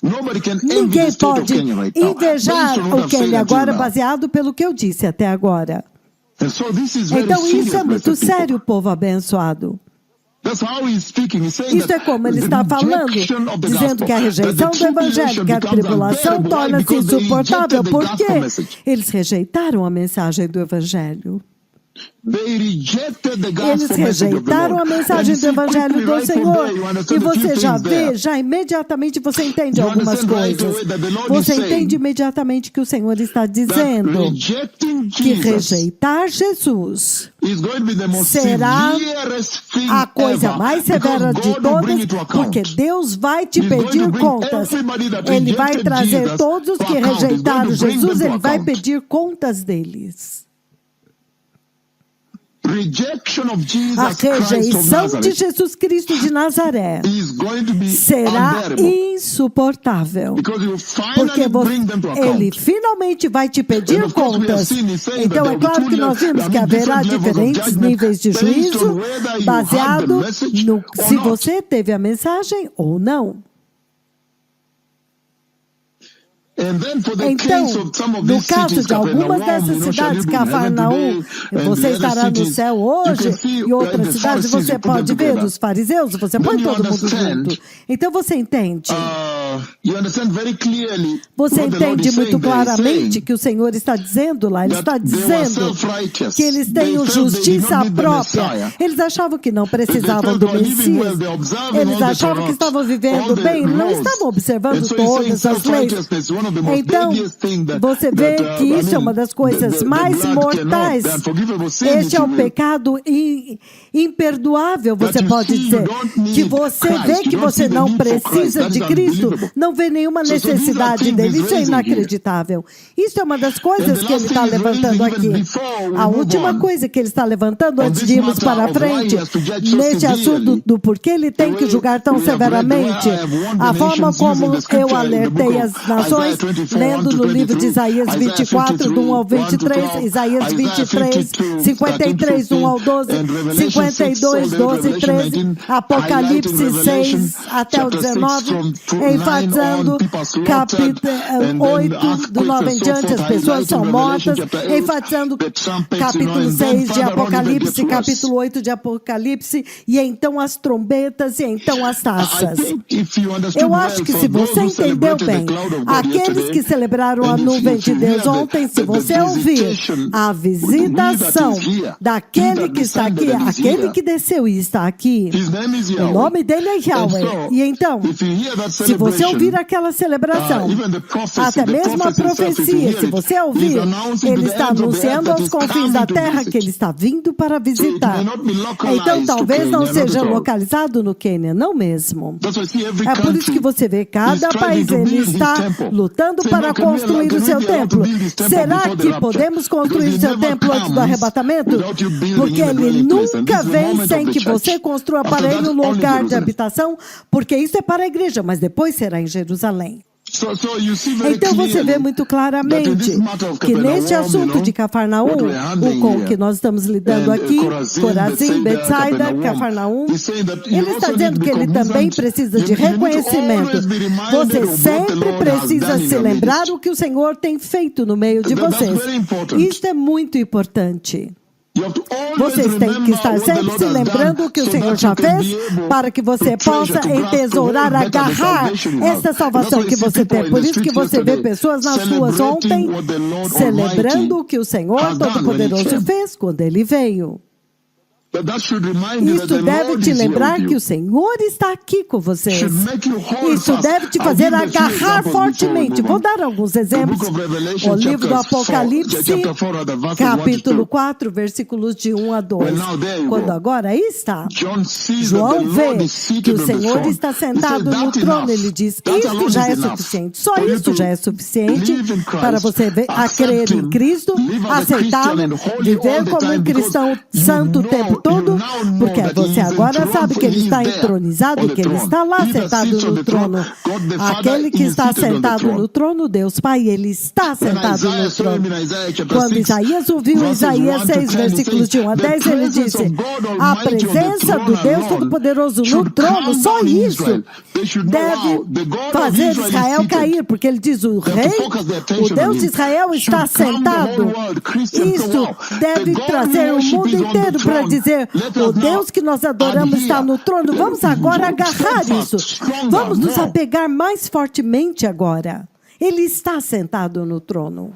Nobody can envy the Ninguém state of pode Kenya right now. invejar Based on what o I've said Quênia until agora, now. baseado pelo que eu disse até agora. And so this is very Então, serious, isso é muito blessed people. sério, povo abençoado. That's how he's speaking. He's saying Isso é that como ele the está falando, rejection of the dizendo gospel, que a that rejeição the do evangelho, tribulation que a becomes tribulação unbearable. Why? torna-se Because they insuportável. rejected the Por gospel quê? message. Eles rejeitaram a mensagem do evangelho. They rejected the Eles gospel message of the rejeitaram a Lord. mensagem And do you see, evangelho quickly, do right from Senhor. there, you E understand a você few já things vê, there. já imediatamente você entende You algumas understand right coisas. away that the Lord Você is entende saying imediatamente que o Senhor está that dizendo rejecting que Jesus rejeitar Jesus is going to be the most será severest thing a coisa ever, mais severa because de God will bring todas, it to account. porque Deus vai te He's going pedir to bring contas. everybody that Ele vai rejected trazer Jesus todos os to que account. He's going rejeitaram to bring Jesus, them to ele vai account. pedir contas deles. Rejection of Jesus A Christ of rejeição de Nazareth Jesus Cristo de Nazaré is going to be será unbearable, insuportável. because he will Porque finally bring them to ele account. finalmente vai te And pedir of course, we have contas. seen, he's saying Então that é there will claro be que two nós levels, vimos que haverá different levels of diferentes judgment níveis de based on juízo whether you had the baseado message no or se not. você teve a mensagem ou não. And then for the Então, case of some of no these caso cities, de algumas dessas Capernaum, cidades, shall you be in heaven Cafarnaum, today, and você the estará other no cities, céu you hoje, can see, e outras the cidades Pharisees, você you put them pode ver, together. dos fariseus, você Then põe you todo mundo understand, junto. Então você entende. You understand very clearly Você what the Lord entende is muito saying there. He's claramente saying que o Senhor está dizendo lá, Ele that está they were dizendo self-righteous. que eles They tenham felt they did justiça not need the própria. Messiah. Eles achavam que não They precisavam felt do they were living well, Messias. they were observing Eles all the achavam que Torah, estavam all vivendo the bem, não laws. estavam observando And so he's saying todas as leis. self-righteousness is one of the most Então, deadliest things that, você vê que isso é uma das coisas mais mortais. the unforgivable sin, Este if é you o will. pecado imperdoável, você That you pode see, you dizer. don't need Que você Christ, vê you que don't você see the não need for Christ. precisa That de is Cristo. unbelievable. não vê nenhuma necessidade dele. Isso é inacreditável. Isso é uma das coisas que ele está levantando aqui. A última coisa que ele está levantando antes de irmos para frente, neste assunto do porquê ele tem que julgar tão severamente, a forma como eu alertei as nações, lendo no livro de Isaías 24, do 1 ao 23, Isaías 23, 53, 1 ao 12, 52, 12, 13, Apocalipse 6 até o 19, enfatizando capítulo 8, do 9 em diante, as pessoas são mortas, enfatizando capítulo 6 de Apocalipse, capítulo 8 de Apocalipse, e então as trombetas, e então as taças. Eu acho que se você entendeu bem, aqueles que celebraram a nuvem de Deus ontem, se você ouvir a visitação daquele que está aqui, aquele que desceu e está aqui, o nome dele é Yahweh. E então, se você ouvir aquela celebração, até mesmo a profecia, se você ouvir, ele está anunciando aos confins da terra que ele está vindo para visitar. Então, talvez não seja localizado no Quênia, não mesmo. É por isso que você vê cada país, ele está lutando para construir o seu templo. Será que podemos construir o seu templo antes do arrebatamento? Porque ele nunca vem sem que você construa para ele um lugar de habitação, porque isso é para a igreja, mas depois será em Jerusalém. Então você vê muito claramente que neste assunto de Cafarnaum, o com que nós estamos lidando aqui, Corazim, Betsaida, Cafarnaum, ele está dizendo que ele também precisa de reconhecimento. Você sempre precisa se lembrar o que o Senhor tem feito no meio de vocês. Isso é muito importante. Vocês têm que estar sempre se lembrando o que o Senhor já fez para que você possa entesourar, agarrar essa salvação que você tem. Por isso que você vê pessoas nas ruas ontem celebrando o que o Senhor Todo-Poderoso fez quando Ele veio. Isso deve te lembrar que o Senhor está aqui com vocês. Isso deve te fazer agarrar fortemente. Vou dar alguns exemplos. O livro do Apocalipse, capítulo 4, versículos de 1 a 2. Quando agora aí está, João vê que o Senhor está sentado no trono. Ele diz, isto já é suficiente. Só isso já é suficiente para você a crer em Cristo, aceitá-lo, viver como um cristão santo o tempo todo, porque você agora sabe que ele está entronizado, que ele está lá sentado no trono. Aquele que está sentado no trono, Deus Pai, ele está sentado no trono. Quando Isaías ouviu Isaías 6, versículos de 1 a 10, ele disse, a presença do Deus Todo-Poderoso no trono, só isso deve fazer Israel cair, porque ele diz, o rei, o Deus de Israel está sentado. Isso deve trazer o mundo inteiro para dizer, o Deus que nós adoramos está no trono. Vamos agora agarrar isso. Vamos nos apegar mais fortemente agora. Ele está sentado no trono.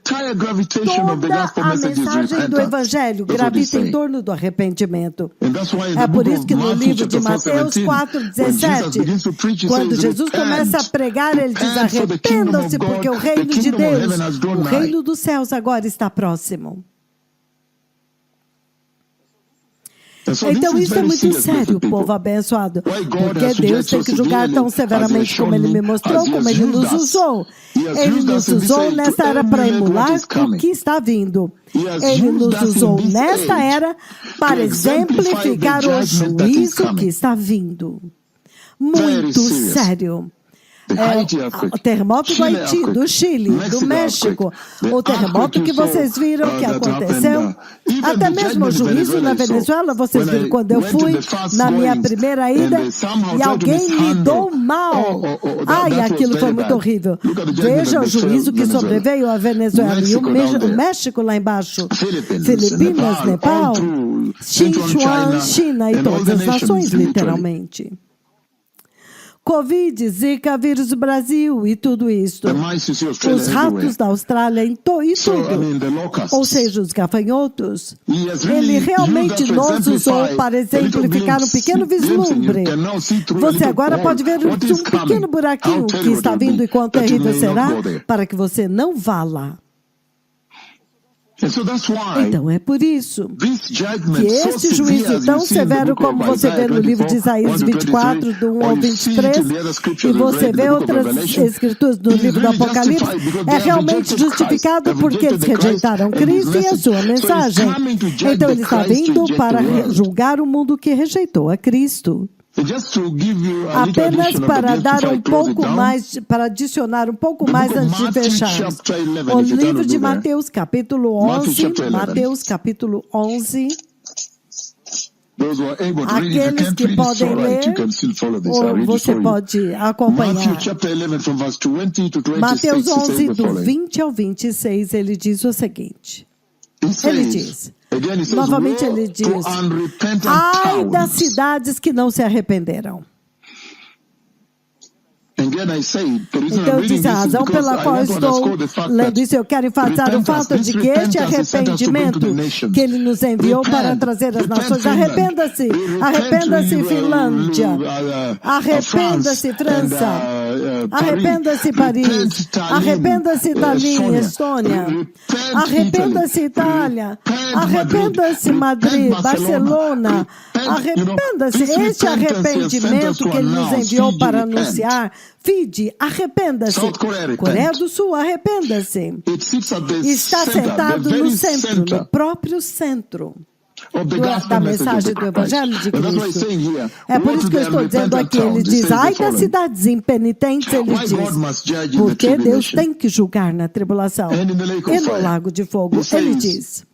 Toda a mensagem do Evangelho gravita em torno do arrependimento. É por isso que no livro de Mateus 4,17, quando Jesus começa a pregar, ele diz, arrependam-se, porque o reino de Deus, o reino dos céus agora está próximo. Então isso é muito sério, povo abençoado, porque Deus tem que julgar tão severamente como Ele me mostrou, como Ele nos usou. Ele nos usou nesta era para emular o que está vindo. Ele nos usou nesta era para exemplificar o juízo que está vindo. Muito sério. O terremoto do Haiti, do Chile, do México, o terremoto que vocês viram que aconteceu, até mesmo o juízo na Venezuela, vocês viram quando eu fui na minha primeira ida e alguém lidou mal. Ai, aquilo foi muito horrível. Veja o juízo que sobreveio à Venezuela e o México lá embaixo, Filipinas, Nepal, Sichuan, China e todas as nações, literalmente. Covid, Zika, vírus do Brasil e tudo isso. Os ratos da Austrália e tudo. Ou seja, os gafanhotos. Ele realmente nos usou para exemplificar um pequeno vislumbre. Você agora pode ver um pequeno buraquinho que está vindo e quão terrível será, para que você não vá lá. And so that's why Então é por isso this que judgment so este severe juízo as tão you see in the severo, book of como você vê Isaiah no livro de 24, Isaías 1 to 24, 23, do 1 or ao you see it 23, in the other e scriptures we've você read in vê the book of outras Revelation, escrituras no it is livro do really Apocalipse, justified because é they have realmente rejected Christ, justificado have porque rejected eles the Christ rejeitaram and his Cristo e a message. sua So he's mensagem. coming to judge Então the ele está Christ vindo rejected para world. julgar o mundo que rejeitou a Cristo. Just to give you a little Apenas addition of para the dar before I close it down, mais, para adicionar um pouco the mais book of antes de Matthew fecharmos. chapter 11, O if you turn livro with de me there. Mateus, capítulo Matthew 11, chapter 11. Mateus, capítulo 11. Those who are able to read, if you Aqueles can't que read, it's podem all right. You ler, can still follow this. I'll ou read it você for you. pode Matthew acompanhar. chapter 11 from verse 20 to 26, Mateus it says 11, the do following. 20 ao 26, ele diz o seguinte. He Ele says, diz, again, he says, novamente woe ele to diz, unrepentant ai das towns. cidades que não se arrependeram. Again, I say, the reason Então I'm eu reading disse, a this is razão because pela I qual want to estou underscore the fact lendo that isso, eu quero enfatizar o repentance, fato de this que este repentance is sent us to bring to arrependimento the nations. que ele nos enviou para trazer às nações, arrependa-se, arrependa-se Finlândia, arrependa-se França, arrependa-se Paris, arrependa-se Tallinn, Estônia, arrependa-se Itália, arrependa-se Madrid, Barcelona, arrependa-se. Este arrependimento que ele nos enviou para anunciar, Fiji, arrependa-se. Coreia do Sul, arrependa-se. Está sentado no centro, no próprio centro da mensagem do Evangelho de Cristo. É por isso que eu estou dizendo aqui, ele diz, ai das cidades impenitentes, ele diz, porque Deus tem que julgar na tribulação e no lago de fogo. Ele diz,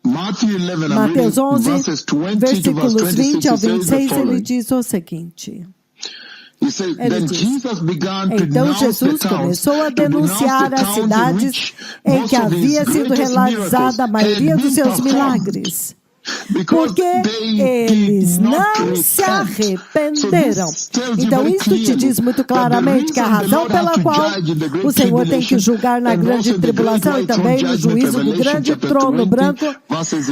Mateus 11, versículos 20 ao 26, ele diz o seguinte. Ele diz, então Jesus começou a denunciar as cidades em que havia sido realizada a maioria dos seus milagres, porque eles não se arrependeram. Então isto te diz muito claramente que a razão pela qual o Senhor tem que julgar na grande tribulação e também no juízo do grande trono branco,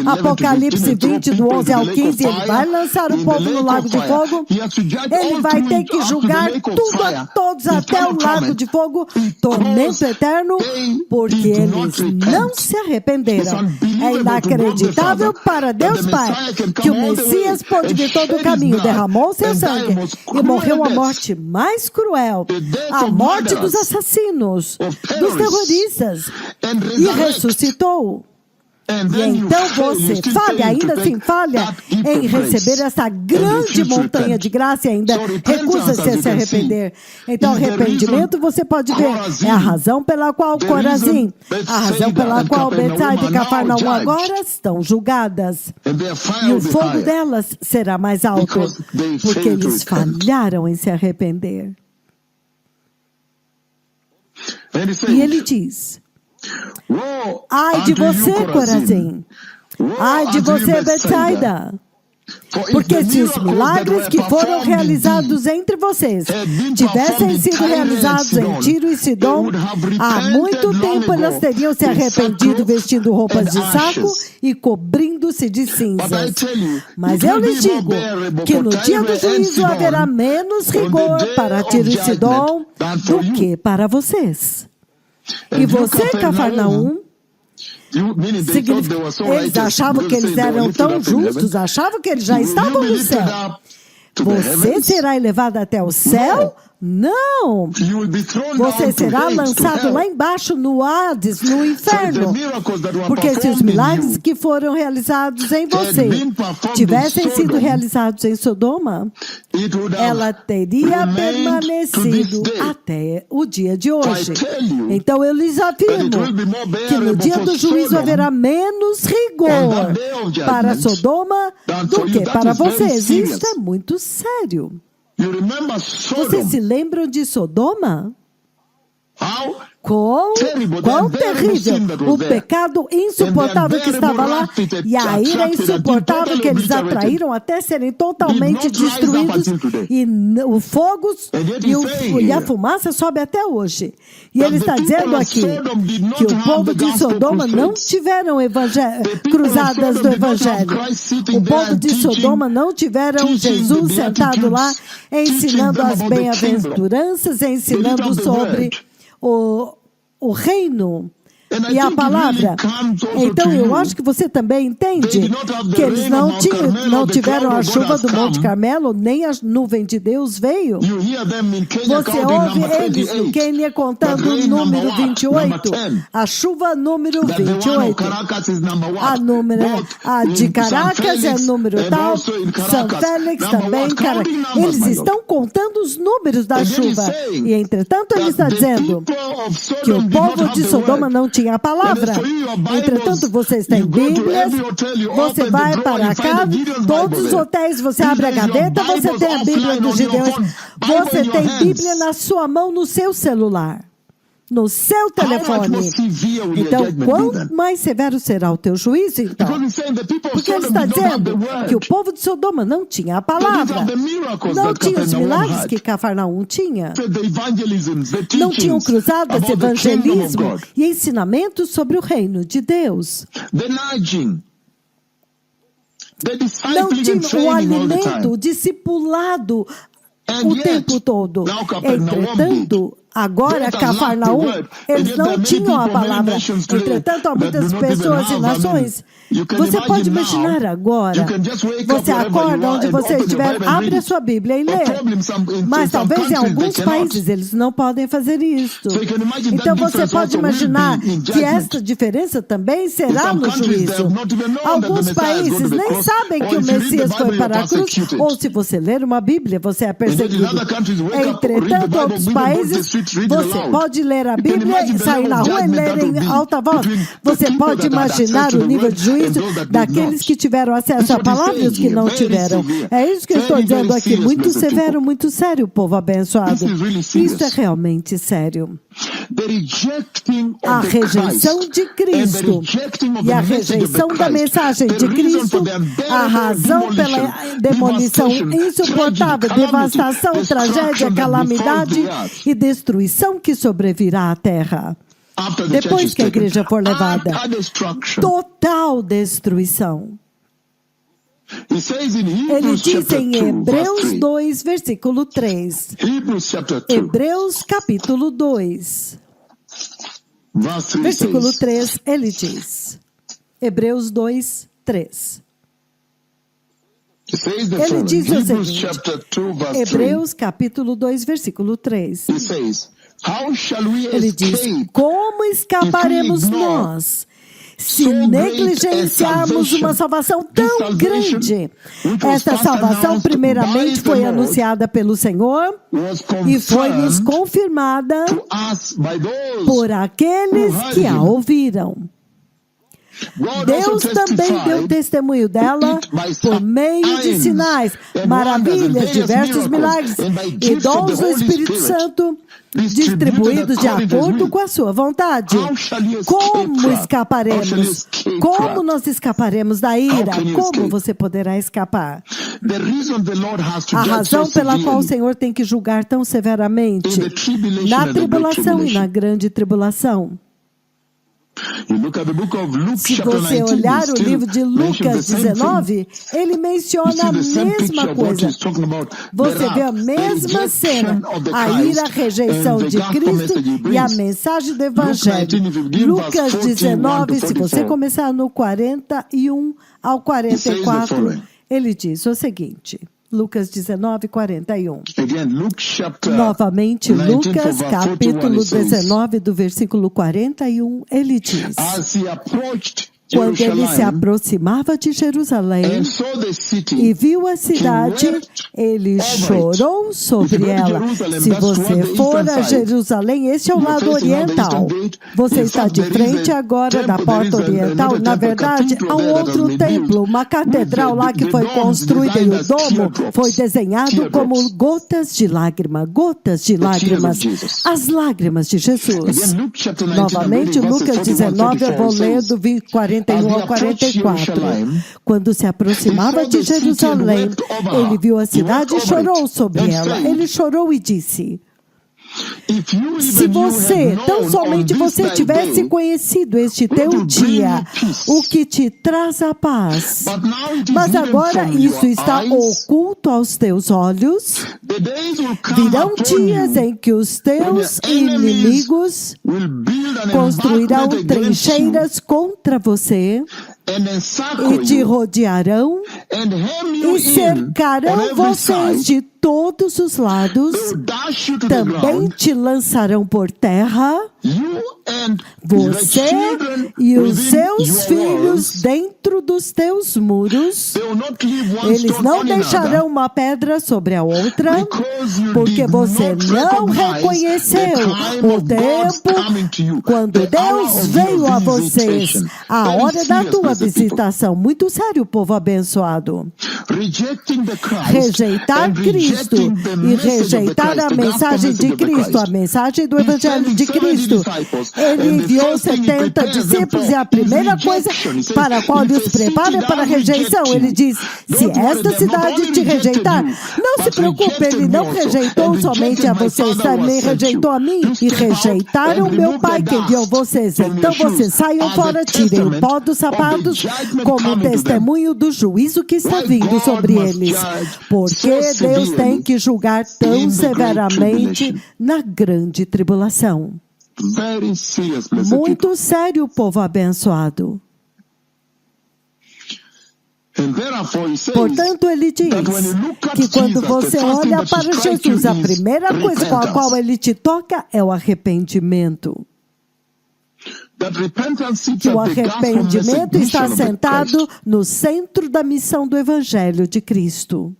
Apocalipse 20, do 11 ao 15, ele vai lançar o povo no lago de fogo, ele vai ter que julgar tudo a todos até o lago de fogo, tormento eterno, porque eles não se arrependeram. É inacreditável para Deus Pai, que o Messias pôde vir todo o caminho, derramou seu sangue e morreu a morte mais cruel, a morte dos assassinos, dos terroristas, e ressuscitou. E então você falha, ainda assim falha, em receber essa grande montanha de graça e ainda recusa-se a se arrepender. Então arrependimento, você pode ver, é a razão pela qual Corazim, a razão pela qual Betsaida e Cafarnaum agora estão julgadas. E o fogo delas será mais alto, porque eles falharam em se arrepender. E ele diz, ai de você, Corazim! Ai de você, Betsaida! Porque se os milagres que foram realizados entre vocês tivessem sido realizados em Tiro e Sidom, há muito tempo elas teriam se arrependido vestindo roupas de saco e cobrindo-se de cinzas. Mas eu lhes digo que no dia do juízo haverá menos rigor para Tiro e Sidom do que para vocês. E você, Cafarnaum, eles achavam que eles eram tão justos, achavam que eles já estavam no céu. Você será elevado até o céu? Não! Você será lançado lá embaixo no Hades, no inferno. Porque se os milagres que foram realizados em você tivessem sido realizados em Sodoma, ela teria permanecido até o dia de hoje. Então eu lhes afirmo que no dia do juízo haverá menos rigor para Sodoma do que para vocês. Isso é muito sério. Vocês se lembram de Sodoma? Quão terrível o pecado insuportável que estava lá e a ira insuportável que eles atraíram até serem totalmente destruídos, e o fogo e a fumaça sobe até hoje. E ele está dizendo aqui que o povo de Sodoma não tiveram cruzadas do Evangelho. O povo de Sodoma não tiveram Jesus sentado lá ensinando as bem-aventuranças, ensinando sobre o reino, e a palavra. Então eu acho que você também entende que eles não tiveram a chuva do Monte Carmelo, nem a nuvem de Deus veio. Você ouve eles no Quênia contando o número 28, a chuva número 28. A de Caracas é número tal, São Félix também, eles estão contando os números da chuva. E entretanto ele está dizendo que o povo de Sodoma não tinha a palavra. Entretanto, vocês têm Bíblias, você vai para casa, todos os hotéis, você abre a gaveta, você tem a Bíblia dos Gideões, você tem Bíblia na sua mão, no seu celular, no seu telefone. Então, quanto mais severo será o teu juízo, então? Porque ele está dizendo que o povo de Sodoma não tinha a palavra, não tinha os milagres que Cafarnaum tinha, não tinham cruzadas, evangelismo e ensinamentos sobre o reino de Deus. Não tinham o alimento, o discipulado o tempo todo. Entretanto, agora, Cafarnaum, eles não tinham a palavra. Entretanto, há muitas pessoas e nações. Você pode imaginar agora. Você acorda onde você estiver, abre a sua Bíblia e lê. Mas talvez em alguns países eles não podem fazer isso. Então você pode imaginar que esta diferença também será no juízo. Alguns países nem sabem que o Messias foi para a cruz. Ou se você ler uma Bíblia, você é perseguido. Entretanto, outros países, você pode ler a Bíblia e sair na rua e ler em alta voz. Você pode imaginar o nível de juízo daqueles que tiveram acesso à palavra e os que não tiveram. É isso que eu estou dizendo aqui. Muito severo, muito sério, povo abençoado. Isso é realmente sério. A rejeição de Cristo e a rejeição da mensagem de Cristo, a razão pela demolição insuportável, devastação, tragédia, calamidade e destruição que sobrevirá à terra. Depois que a igreja for levada, total destruição. Ele diz em Hebreus 2, versículo 3. Hebreus capítulo 2, versículo 3, ele diz. Hebreus 2, 3. Ele diz o seguinte, Hebreus capítulo 2, versículo 3. Ele diz, como escaparemos nós se negligenciarmos uma salvação tão grande? Esta salvação primeiramente foi anunciada pelo Senhor e foi-nos confirmada por aqueles que a ouviram. Deus também deu testemunho dela por meio de sinais, maravilhas, diversos milagres e dons do Espírito Santo distribuídos de acordo com a sua vontade. Como escaparemos? Como nós escaparemos da ira? Como você poderá escapar? A razão pela qual o Senhor tem que julgar tão severamente na tribulação e na grande tribulação. Se você olhar o livro de Lucas 19, ele menciona a mesma coisa. Você vê a mesma cena, a ira, a rejeição de Cristo e a mensagem do Evangelho. Lucas 19, se você começar no 41 ao 44, ele diz o seguinte. Lucas 19, 41. Novamente, Lucas, capítulo 19, do versículo 41, ele diz: quando ele se aproximava de Jerusalém e viu a cidade, ele chorou sobre ela. Se você for a Jerusalém, esse é o lado oriental. Você está de frente agora da porta oriental. Na verdade, há um outro templo, uma catedral lá que foi construída e o domo foi desenhado como gotas de lágrima, gotas de lágrimas, as lágrimas de Jesus. Novamente, Lucas 19, eu vou ler do 41 ao 44. Quando se aproximava de Jerusalém, ele viu a cidade e chorou sobre ela. Ele chorou e disse: Se você, tão somente você tivesse conhecido este teu dia, o que te traz a paz. Mas agora isso está oculto aos teus olhos. Virão dias em que os teus inimigos construirão trincheiras contra você e te rodearão e cercarão vocês de todos os lados, também te lançarão por terra, você e os seus filhos dentro dos teus muros. Eles não deixarão uma pedra sobre a outra, porque você não reconheceu o tempo quando Deus veio a vocês, a hora da tua visitação. Muito sério, povo abençoado. Rejeitar Cristo e rejeitar a mensagem de Cristo, a mensagem do Evangelho de Cristo. Ele enviou 70 discípulos e a primeira coisa para a qual ele os prepara para a rejeição, ele diz: se esta cidade te rejeitar, não se preocupe, ele não rejeitou somente a vocês, também rejeitou a mim e rejeitaram meu Pai que enviou vocês. Então vocês saiam fora, tirem o pó dos sapatos como testemunho do juízo que está vindo sobre eles. Porque Deus tem que julgar tão severamente na grande tribulação. Muito sério, povo abençoado. Portanto, ele diz que quando você olha para Jesus, a primeira coisa com a qual ele te toca é o arrependimento. Que o arrependimento está sentado no centro da missão do Evangelho de Cristo.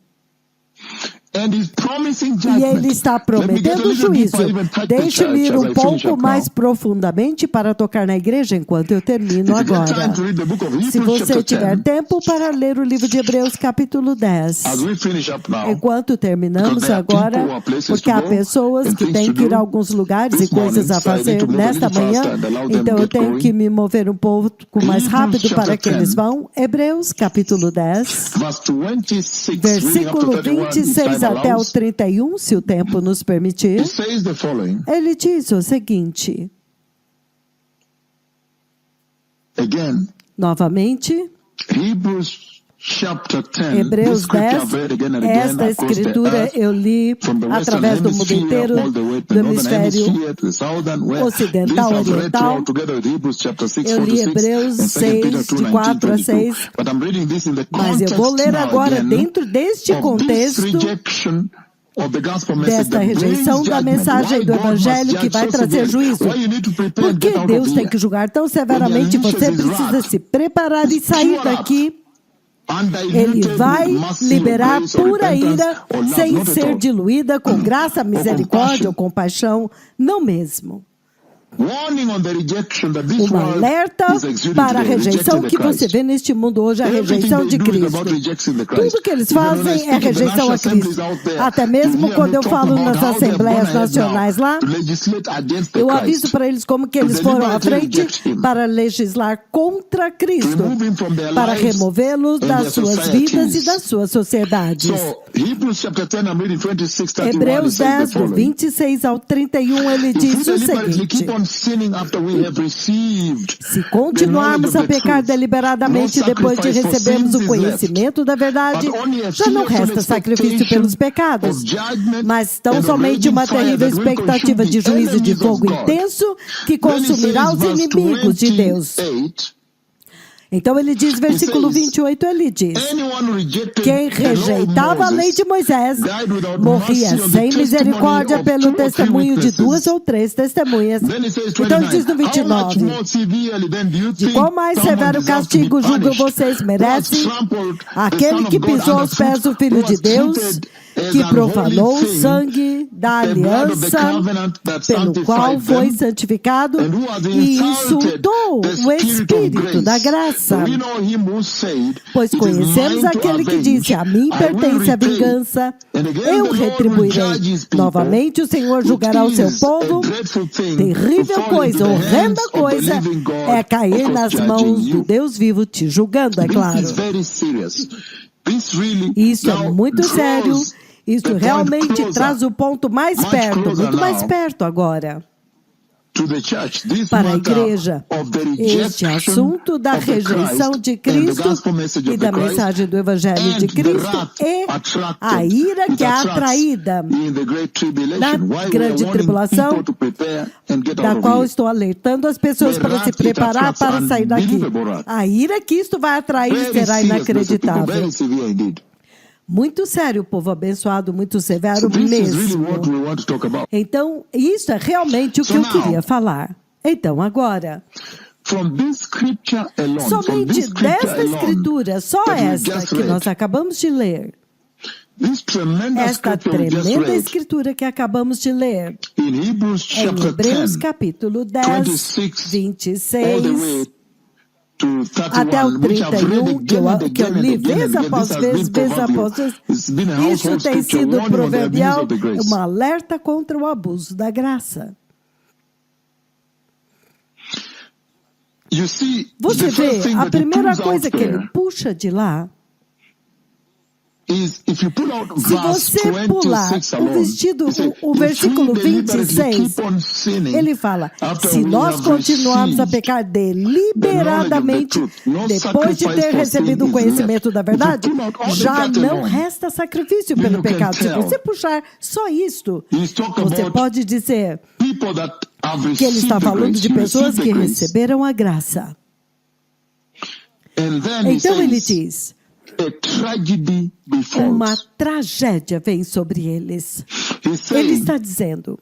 E ele está prometendo juízo. Deixe-me ir um pouco mais profundamente para tocar na igreja enquanto eu termino agora. Se você tiver tempo para ler o livro de Hebreus capítulo 10. Enquanto terminamos agora, porque há pessoas que têm que ir a alguns lugares e coisas a fazer nesta manhã, então eu tenho que me mover um pouco mais rápido para que eles vão. Hebreus capítulo 10, versículo 26 até o 31, se o tempo nos permitir. Ele diz o seguinte. Novamente, Hebreus 10, esta escritura eu li através do mundo inteiro, do hemisfério ocidental, oriental. Eu li Hebreus 6, de 4 a 6, mas eu vou ler agora dentro deste contexto desta rejeição da mensagem do Evangelho que vai trazer juízo. Por que Deus tem que julgar tão severamente? Você precisa se preparar e sair daqui. Ele vai liberar pura ira sem ser diluída com graça, misericórdia ou compaixão, não mesmo. Um alerta para a rejeição que você vê neste mundo hoje, a rejeição de Cristo. Tudo que eles fazem é rejeição a Cristo. Até mesmo quando eu falo nas Assembleias Nacionais lá, eu aviso para eles como que eles foram à frente para legislar contra Cristo, para removê-lo das suas vidas e das suas sociedades. Hebreus 10, do 26 ao 31, ele diz o seguinte: se continuarmos a pecar deliberadamente depois de recebermos o conhecimento da verdade, já não resta sacrifício pelos pecados, mas tão somente uma terrível expectativa de juízo de fogo intenso que consumirá os inimigos de Deus. Então ele diz, versículo 28, ele diz: quem rejeitava a lei de Moisés morria sem misericórdia pelo testemunho de 2 ou 3 testemunhas. Então ele diz no 29, de qual mais severo castigo julgam vocês merecem aquele que pisou aos pés do Filho de Deus, que profanou o sangue da aliança pelo qual foi santificado e insultou o Espírito da graça. Pois conhecemos aquele que disse: a mim pertence a vingança, eu retribuirei. Novamente o Senhor julgará o seu povo. Terrível coisa, horrenda coisa é cair nas mãos do Deus vivo te julgando, é claro. Isso é muito sério. Isso realmente traz o ponto mais perto, muito mais perto agora, para a igreja. Este assunto da rejeição de Cristo e da mensagem do Evangelho de Cristo é a ira que é atraída na grande tribulação, da qual estou alertando as pessoas para se preparar para sair daqui. A ira que isto vai atrair será inacreditável. Muito sério, povo abençoado, muito severo mesmo. Então, isso é realmente o que eu queria falar. Então, agora, somente desta escritura, só esta que nós acabamos de ler, esta tremenda escritura que acabamos de ler, em Hebreus capítulo 10, 26, até o 31, que eu li vez após vez após vez, isso tem sido proverbial, um alerta contra o abuso da graça. Você vê, a primeira coisa que ele puxa de lá, se você pular o versículo 26, ele fala, se nós continuarmos a pecar deliberadamente, depois de ter recebido o conhecimento da verdade, já não resta sacrifício pelo pecado. Se você puxar só isto, você pode dizer que ele está falando de pessoas que receberam a graça. Então ele diz, uma tragédia vem sobre eles. Ele está dizendo,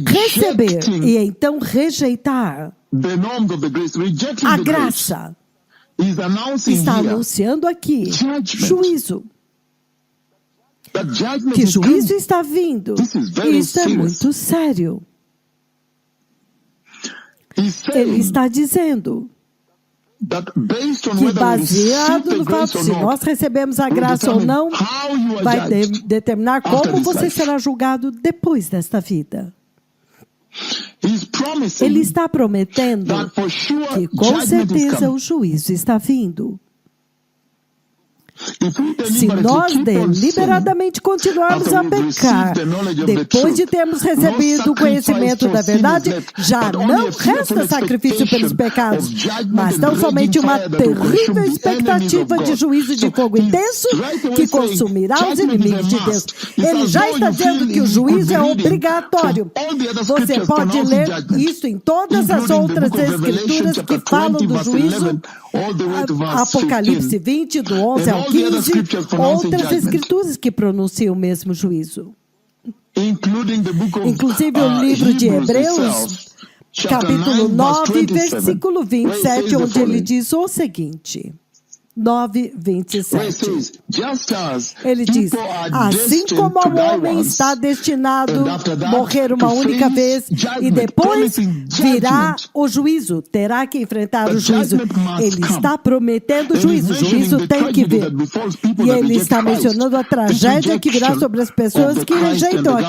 receber e então rejeitar a graça. Está anunciando aqui juízo. Que juízo está vindo. Isso é muito sério. Ele está dizendo que baseado no fato se nós recebemos a graça ou não, vai determinar como você será julgado depois desta vida. Ele está prometendo que com certeza o juízo está vindo. Se nós deliberadamente continuarmos a pecar, depois de termos recebido o conhecimento da verdade, já não resta sacrifício pelos pecados, mas tão somente uma terrível expectativa de juízo de fogo intenso que consumirá os inimigos de Deus. Ele já está dizendo que o juízo é obrigatório. Você pode ler isso em todas as outras escrituras que falam do juízo, Apocalipse 20, do 11 ao 15, outras escrituras que pronunciam o mesmo juízo. Inclusive o livro de Hebreus, capítulo 9, versículo 27, onde ele diz o seguinte. 9, 27. Ele diz, assim como o homem está destinado a morrer uma única vez e depois virá o juízo, terá que enfrentar o juízo. Ele está prometendo o juízo. O juízo tem que vir. E ele está mencionando a tragédia que virá sobre as pessoas que rejeitam a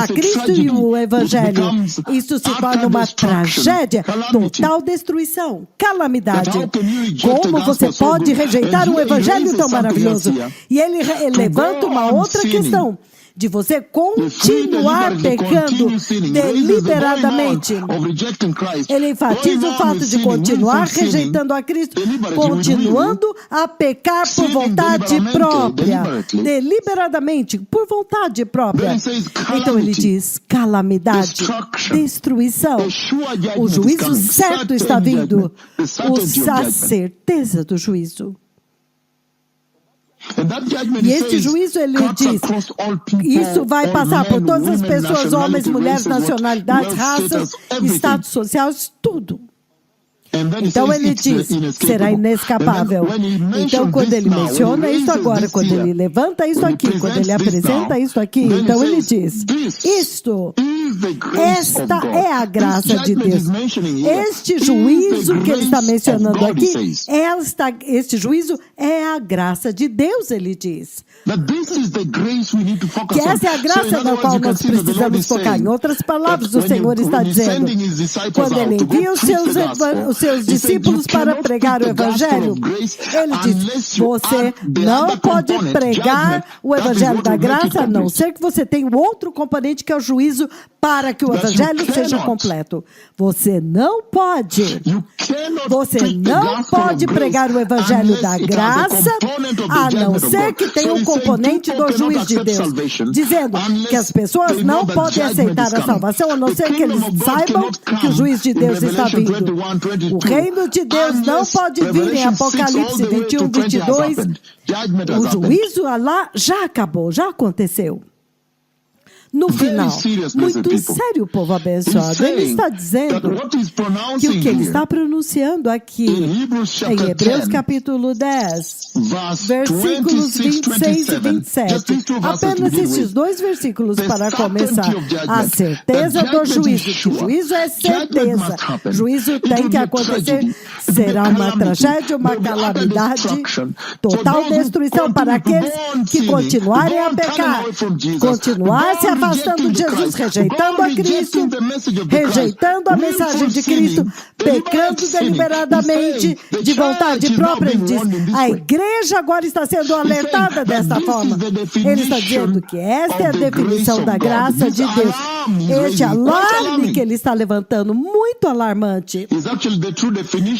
Cristo e o Evangelho. Isso se torna uma tragédia, total destruição, calamidade. Como você pode rejeitar um evangelho tão maravilhoso? E ele levanta uma outra questão, de você continuar pecando deliberadamente. Ele enfatiza o fato de continuar rejeitando a Cristo, continuando a pecar por vontade própria, deliberadamente, por vontade própria. Então ele diz, calamidade, destruição, o juízo certo está vindo, a certeza do juízo. E este juízo, ele diz, isso vai passar por todas as pessoas, homens, mulheres, nacionalidades, raças, status sociais, tudo. Então ele diz, será inescapável. Então quando ele menciona isso agora, quando ele levanta isso aqui, quando ele apresenta isso aqui, então ele diz, esta é a graça de Deus. Este juízo que ele está mencionando aqui, este juízo é a graça de Deus, ele diz. Que essa é a graça na qual nós precisamos focar. Em outras palavras, o Senhor está dizendo, quando ele envia os os seus discípulos para pregar o Evangelho? Ele diz, você não pode pregar o Evangelho da graça, a não ser que você tenha um outro componente que é o juízo para que o Evangelho seja completo. Você não pode. Você não pode pregar o Evangelho da graça, a não ser que tenha um componente do juízo de Deus, dizendo que as pessoas não podem aceitar a salvação, a não ser que eles saibam que o juízo de Deus está vindo. O reino de Deus não pode vir em Apocalipse 21, 22. O juízo lá já acabou, já aconteceu. No final, muito sério, povo abençoado. Ele está dizendo que o que ele está pronunciando aqui em Hebreus capítulo 10, versículos 26 e 27, apenas esses dois versículos para começar. A certeza do juízo, que o juízo é certeza. Juízo tem que acontecer, será uma tragédia, uma calamidade, total destruição para aqueles que continuarem a pecar, continuar se afastando de Jesus, rejeitando a Cristo, rejeitando a mensagem de Cristo, pecando deliberadamente, de vontade própria. Ele diz, a igreja agora está sendo alertada desta forma. Ele está dizendo que esta é a definição da graça de Deus. Este alarme que ele está levantando, muito alarmante.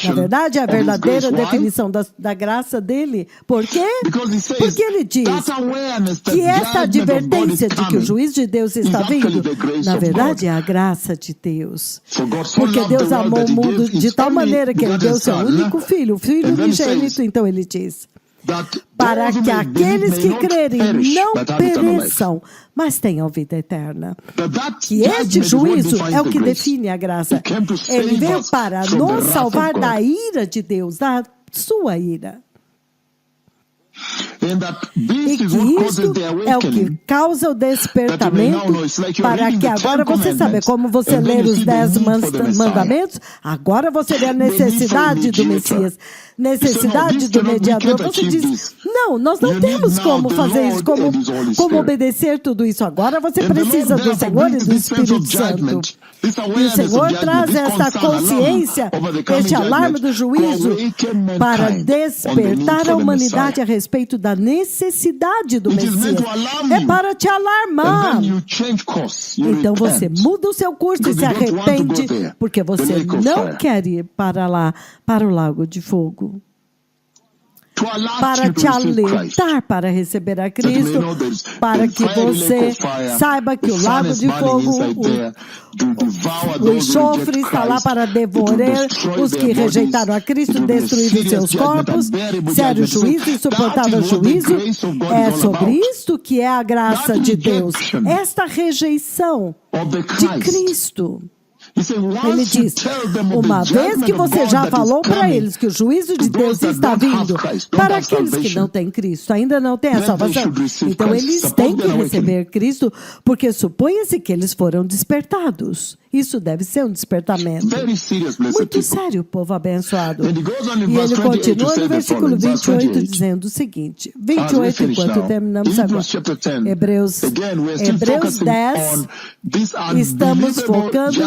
Na verdade, é a verdadeira definição da graça dele. Por quê? Porque ele diz que esta advertência de que o juízo de Deus está vindo, na verdade, é a graça de Deus. Porque Deus amou o mundo de tal maneira que ele deu seu único filho, o filho unigênito. Então ele diz, para que aqueles que crerem não pereçam, mas tenham vida eterna. Que este juízo é o que define a graça. Ele veio para nos salvar da ira de Deus, da sua ira. E que isto é o que causa o despertamento para que agora você sabe como você ler os 10 mandamentos, agora você vê a necessidade do Messias, necessidade do mediador. Você diz, não, nós não temos como fazer isso, como obedecer tudo isso. Agora você precisa do Senhor e do Espírito Santo. E o Senhor traz essa consciência, este alarme do juízo para despertar a humanidade a respeito da necessidade do Messias. É para te alarmar. Então você muda o seu curso e se arrepende, porque você não quer ir para lá, para o lago de fogo. Para te alertar para receber a Cristo, para que você saiba que o lago de fogo, o enxofre está lá para devorar os que rejeitaram a Cristo, destruir os seus corpos, sério juízo, insuportável juízo. É sobre isto que é a graça de Deus, esta rejeição de Cristo. Ele diz, uma vez que você já falou para eles que o juízo de Deus está vindo para aqueles que não têm Cristo, ainda não têm a salvação, então eles têm que receber Cristo, porque supõe-se que eles foram despertados. Isso deve ser um despertamento muito sério, povo abençoado. E ele continua no versículo 28 dizendo o seguinte, 28, enquanto terminamos agora, Hebreus 10, estamos focando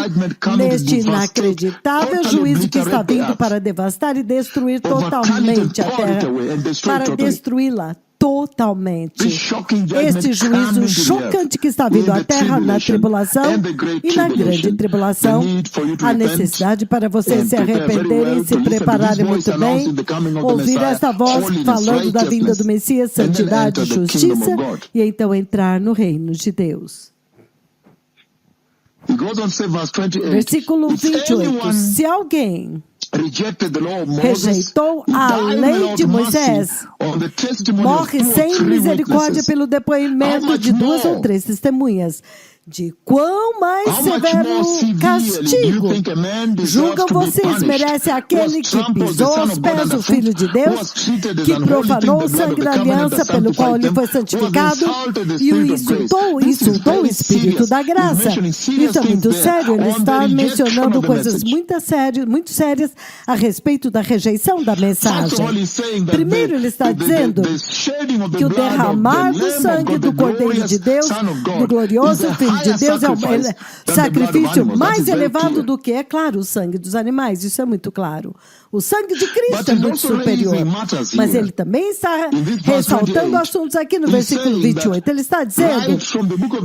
neste inacreditável juízo que está vindo para devastar e destruir totalmente a terra, para destruí-la totalmente. Este juízo chocante que está vindo à terra na tribulação e na grande tribulação, a necessidade para vocês se arrependerem e se prepararem muito bem, ouvir esta voz falando da vinda do Messias, santidade e justiça, e então entrar no reino de Deus. Versículo 28. Se alguém rejeitou a lei de Moisés, morre sem misericórdia pelo depoimento de 2 ou 3 testemunhas. De quão mais severo castigo julgam vocês merece aquele que pisou aos pés do Filho de Deus, que profanou o sangue da aliança pelo qual ele foi santificado e o insultou o Espírito da graça. Isso é muito sério, ele está mencionando coisas muito sérias a respeito da rejeição da mensagem. Primeiro, ele está dizendo que o derramar do sangue do Cordeiro de Deus, do glorioso Filho de Deus é um sacrifício mais elevado do do que, é claro, o sangue dos animais. Isso é muito claro. O sangue de Cristo é muito superior. Mas ele também está ressaltando assuntos aqui no versículo 28. Ele está dizendo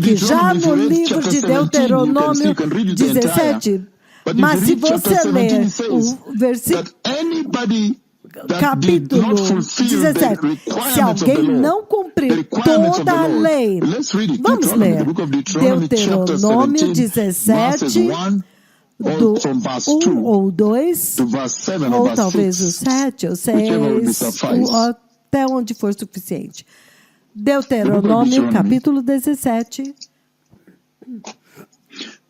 que já no livro de Deuteronômio 17, mas se você ler o versículo capítulo 17, se alguém não cumprir toda a lei, vamos ler Deuteronômio 17, do 1 ou 2, ou talvez o 7 ou 6, até onde for suficiente. Deuteronômio capítulo 17.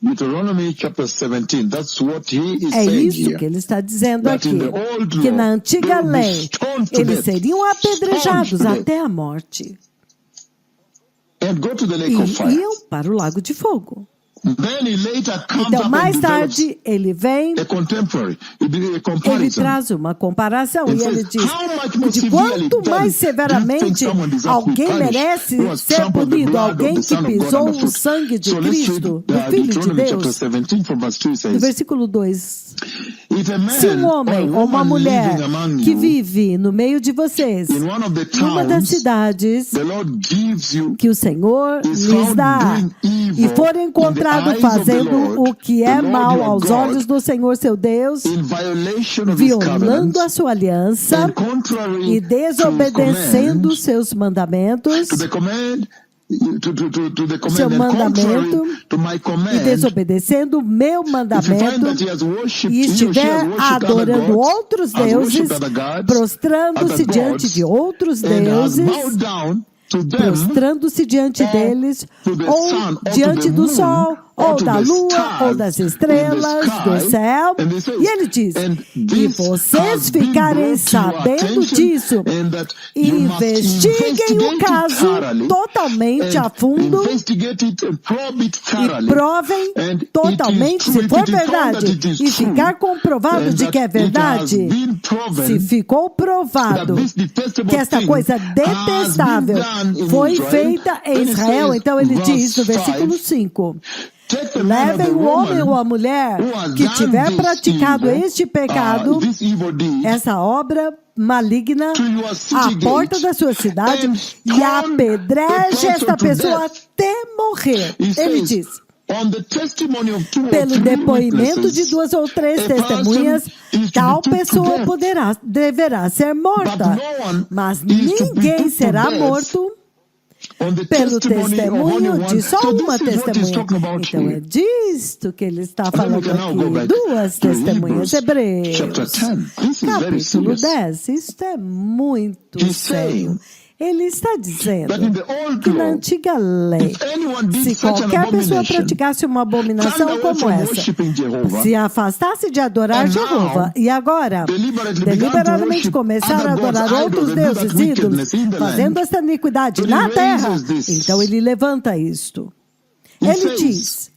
Deuteronomy chapter 17, that's what he is É saying isso here. que ele está dizendo That aqui, in the old que law, na antiga they would be lei stoned to eles death. seriam apedrejados Stoned to death. até a morte And go to the lake e of fire. iam para o lago de fogo. Then he later comes Então, up mais and develops tarde, ele vem, a contemporary, a ele comparison. traz uma comparação It e ele says, diz how much more de severely quanto then mais do you think severamente someone deserves to be alguém punished merece who has ser trampled the punido, blood of alguém the que Son of God pisou o underfoot? sangue de So let's read Cristo, do Filho de Deuteronomy chapter Deus. 17 from verse 2 No says, versículo 2, if a se um man or a homem ou uma woman mulher living among que you vive no meio de vocês, in one of the numa das towns, cidades the Lord gives you que o Senhor is lhes found dá, doing evil e for in encontrado the eyes of the fazendo Lord, o que the é Lord mal your aos God, olhos do Senhor seu Deus, in violation of his violando covenant, a sua aliança and contrary e to desobedecendo command, seus mandamentos, to the command, to the seu command, and contrary mandamento, to my e command, desobedecendo o meu if you find mandamento, that he has worshipped, e he or she has estiver worshipped other adorando gods, outros has deuses, worshipped other gods, prostrando-se other diante gods, de outros and has deuses, bowed down to them, prostrando-se diante or deles, to the ou sun, or diante to the do moon, sol, or ou to da the lua, stars ou das in the estrelas do sky. céu. And it says, E ele diz, and e this vocês has been ficarem brought to your sabendo attention, disso, and that you must investiguem o investigate caso it thoroughly, totalmente a and fundo investigate it and probe it e thoroughly, provem and totalmente, it is se true, for if it is found that verdade, it is e true, ficar comprovado and de que é that it has verdade, been proven se ficou provado that this detestable que esta thing coisa has been detestável done in foi Israel, feita em then it Israel, says, então ele diz no verse versículo 5, 5, take the man or levem the o homem ou woman a mulher who has que done tiver this praticado evil, este pecado, this evil deed, essa obra maligna, to your city à gate, porta da sua cidade, and e stone apedreje the esta person to pessoa death. até morrer. He Ele says, diz, on the testimony of 2 or pelo 3 depoimento de witnesses, 2 ou 3 a testemunhas, person is to tal be put to pessoa death. deverá ser But morta. no one Mas is to be ninguém put to será death morto on the pelo testimony of only testemunho one. de só So uma this is what he's testemunha. talking about Então é here. disto que ele está And then we falando can now go aqui. back 2 to testemunhas. Hebrews chapter Hebreus, 10. This is very capítulo serious. 10. Isto é muito He's sério. saying Ele está dizendo that in the old que na law, antiga lei, if anyone did se such an qualquer pessoa abomination, praticasse uma turned abominação away como from essa, worshiping Jehovah, se afastasse de adorar and Jeová, now e agora deliberately deliberadamente começar a adorar outros deuses ídolos, fazendo esta iniquidade So na he terra, raises this. então ele levanta isto. He Ele says, diz,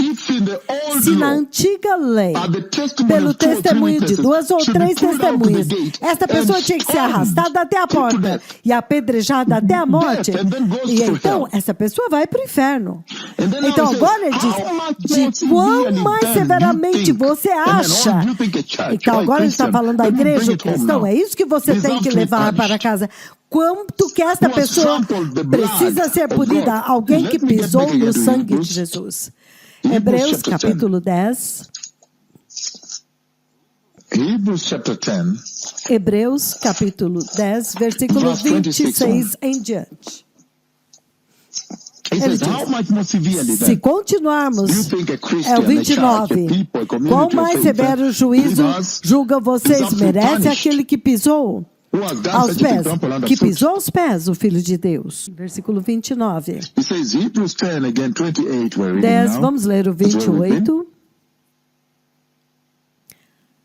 if in the old se na law, antiga lei, at the testimony pelo of 2 or 3 testemunho de witnesses, 2 ou should be 3 pulled out to the testemunhas, gate esta pessoa and tinha que ser stoned, arrastada até a put to porta death, e apedrejada até a morte, and then goes e to então hell. essa pessoa vai para o inferno. And then now Então he says, agora ele diz, how much more de quão severely mais then do you severamente think? você Amen. acha? Or do you think a church Então or a agora ele está Christian, falando da let me igreja bring ou it home cristão, now, é isso que você tem deserve que to be levar para punished? casa. Quanto que esta Who has pessoa trampled the blood precisa ser of punida? God? Alguém Let que me get pisou back again no to sangue de Hebrews. Jesus. Hebrews Hebreus chapter 10. capítulo 10. Hebrews chapter 10, Hebreus capítulo 10, versículo Verse 26 26 em diante. it Ele says, how diz, much more severely se then do you continuarmos, think a Christian, é o a church, a 29, people, a qual community mais of faith, severo juízo believers, julga vocês deserve to be merece punished? aquele que pisou Who has done aos such a thing, pés, trample under que foot? pisou aos pés o Filho de Deus. Versículo 29. It says Hebrews 10 again, 28 we're reading 10, now. vamos ler o That's where we've been. 28.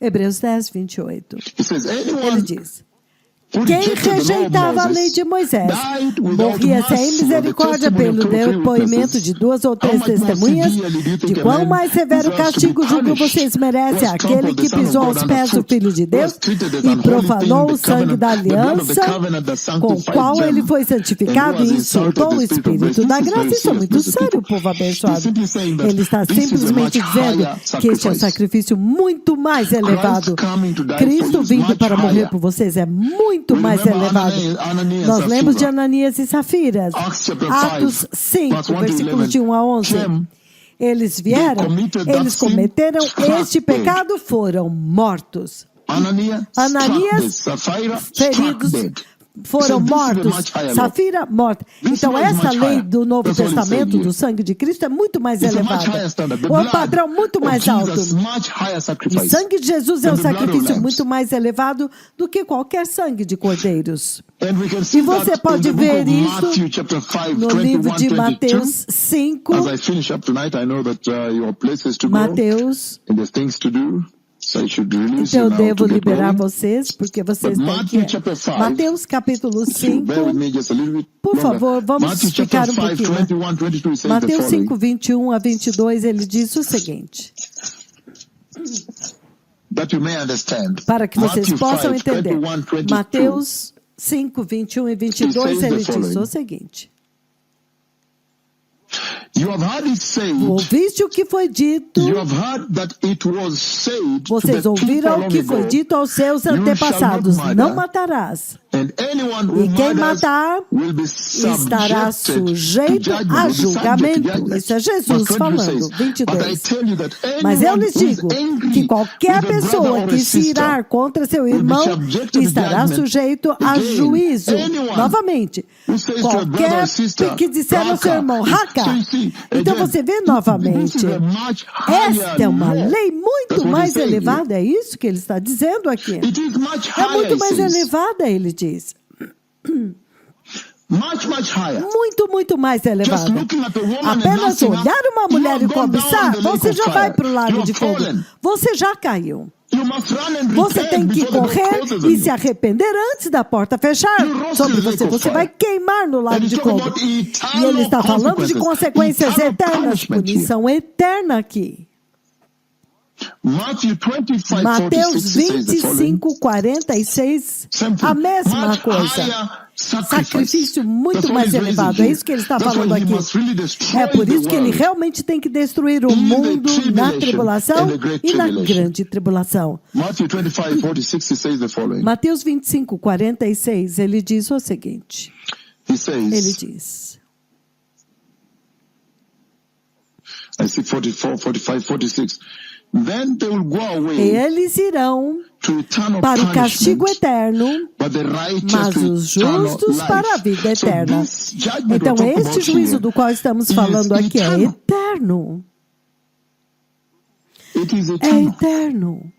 Hebreus 10, 28. It says, Ele anyone diz, Quem rejeitava a lei de Moisés morria sem misericórdia pelo depoimento de 2 ou 3 testemunhas. De quão mais severo castigo julgam vocês merecem aquele que pisou aos pés do Filho de Deus e profanou o sangue da aliança com o qual ele foi santificado e insultou o Espírito da graça. Isso é muito sério, povo abençoado. Ele está simplesmente dizendo que este é um sacrifício muito mais elevado. Cristo vindo para morrer por vocês é muito mais elevado. Nós lemos de Ananias e Safiras, Atos 5, versículos de 1 a 11. Eles vieram, eles cometeram este pecado, foram mortos. Ananias, feridos, foram mortos. Safira, morta. Então, essa lei do Novo Testamento, do sangue de Cristo, é muito mais elevada. É um padrão muito mais alto. O sangue de Jesus é um sacrifício muito mais elevado do que qualquer sangue de cordeiros. E você pode ver isso no livro de Mateus 5. Mateus. Então eu devo liberar vocês, porque vocês têm que... Mateus capítulo 5, por favor, vamos explicar um pouquinho. Mateus 5, 21 a 22, ele diz o seguinte. Para que vocês possam entender. Mateus 5, 21 e 22, ele diz o seguinte. Ouviste o que foi dito. Vocês ouviram o que foi dito aos seus antepassados. Não matarás. E quem matar estará sujeito a julgamento. Isso é Jesus falando. 22. Mas eu lhes digo que qualquer pessoa que se irar contra seu irmão estará sujeito a juízo. Novamente, qualquer que disser ao seu irmão, Raca. Então você vê novamente, esta é uma lei muito mais elevada, é isso que ele está dizendo aqui. É muito mais elevada, ele diz. Muito, muito mais elevada. Apenas olhar uma mulher e cobiçar, você já vai para o lago de fogo. Você já caiu. Você tem que correr e se arrepender antes da porta fechar sobre você. Você vai queimar no lago de fogo. E ele está falando de consequências eternas, punição eterna aqui. Mateus 25, 46, a mesma coisa. Sacrifício muito mais elevado. É isso que ele está falando aqui. É por isso que ele realmente tem que destruir o mundo na tribulação e na grande tribulação. Mateus 25, 46, ele diz o seguinte. Ele diz. I see 44, 45, 46. Then they will go away. Eles irão para o castigo eterno, mas os justos para a vida eterna. Então, este juízo do qual estamos falando aqui é eterno. É eterno.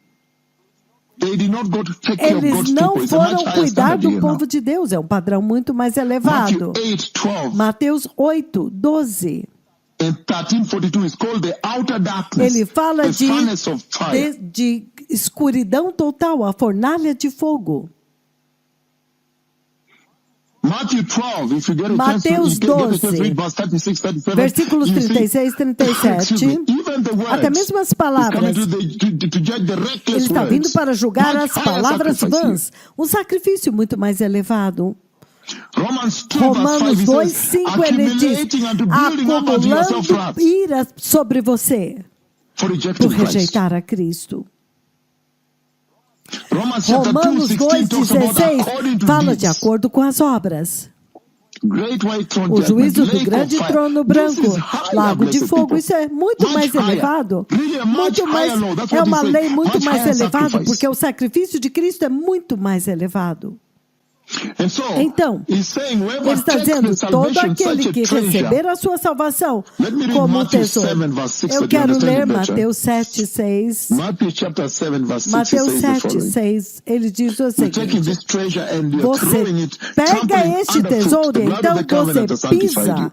Eles não foram cuidar do povo de Deus. É um padrão muito mais elevado. Mateus 8, 12. Ele fala de escuridão total, a fornalha de fogo. Mateus 12, versículos 36 e 37, até mesmo as palavras. Ele está vindo para julgar as palavras vãs, um sacrifício muito mais elevado. Romanos 2, 5, ele diz, acumulando ira sobre você por rejeitar a Cristo. Romanos 2, 16 fala de acordo com as obras. O juízo do grande trono branco, lago de fogo, isso é muito mais elevado. Muito mais, é uma lei muito mais elevada, porque o sacrifício de Cristo é muito mais elevado. Então, ele está dizendo, todo aquele que receber a sua salvação como tesouro. Eu quero ler Mateus 7, 6. Mateus 7, 6, ele diz o seguinte, você pega este tesouro e então você pisa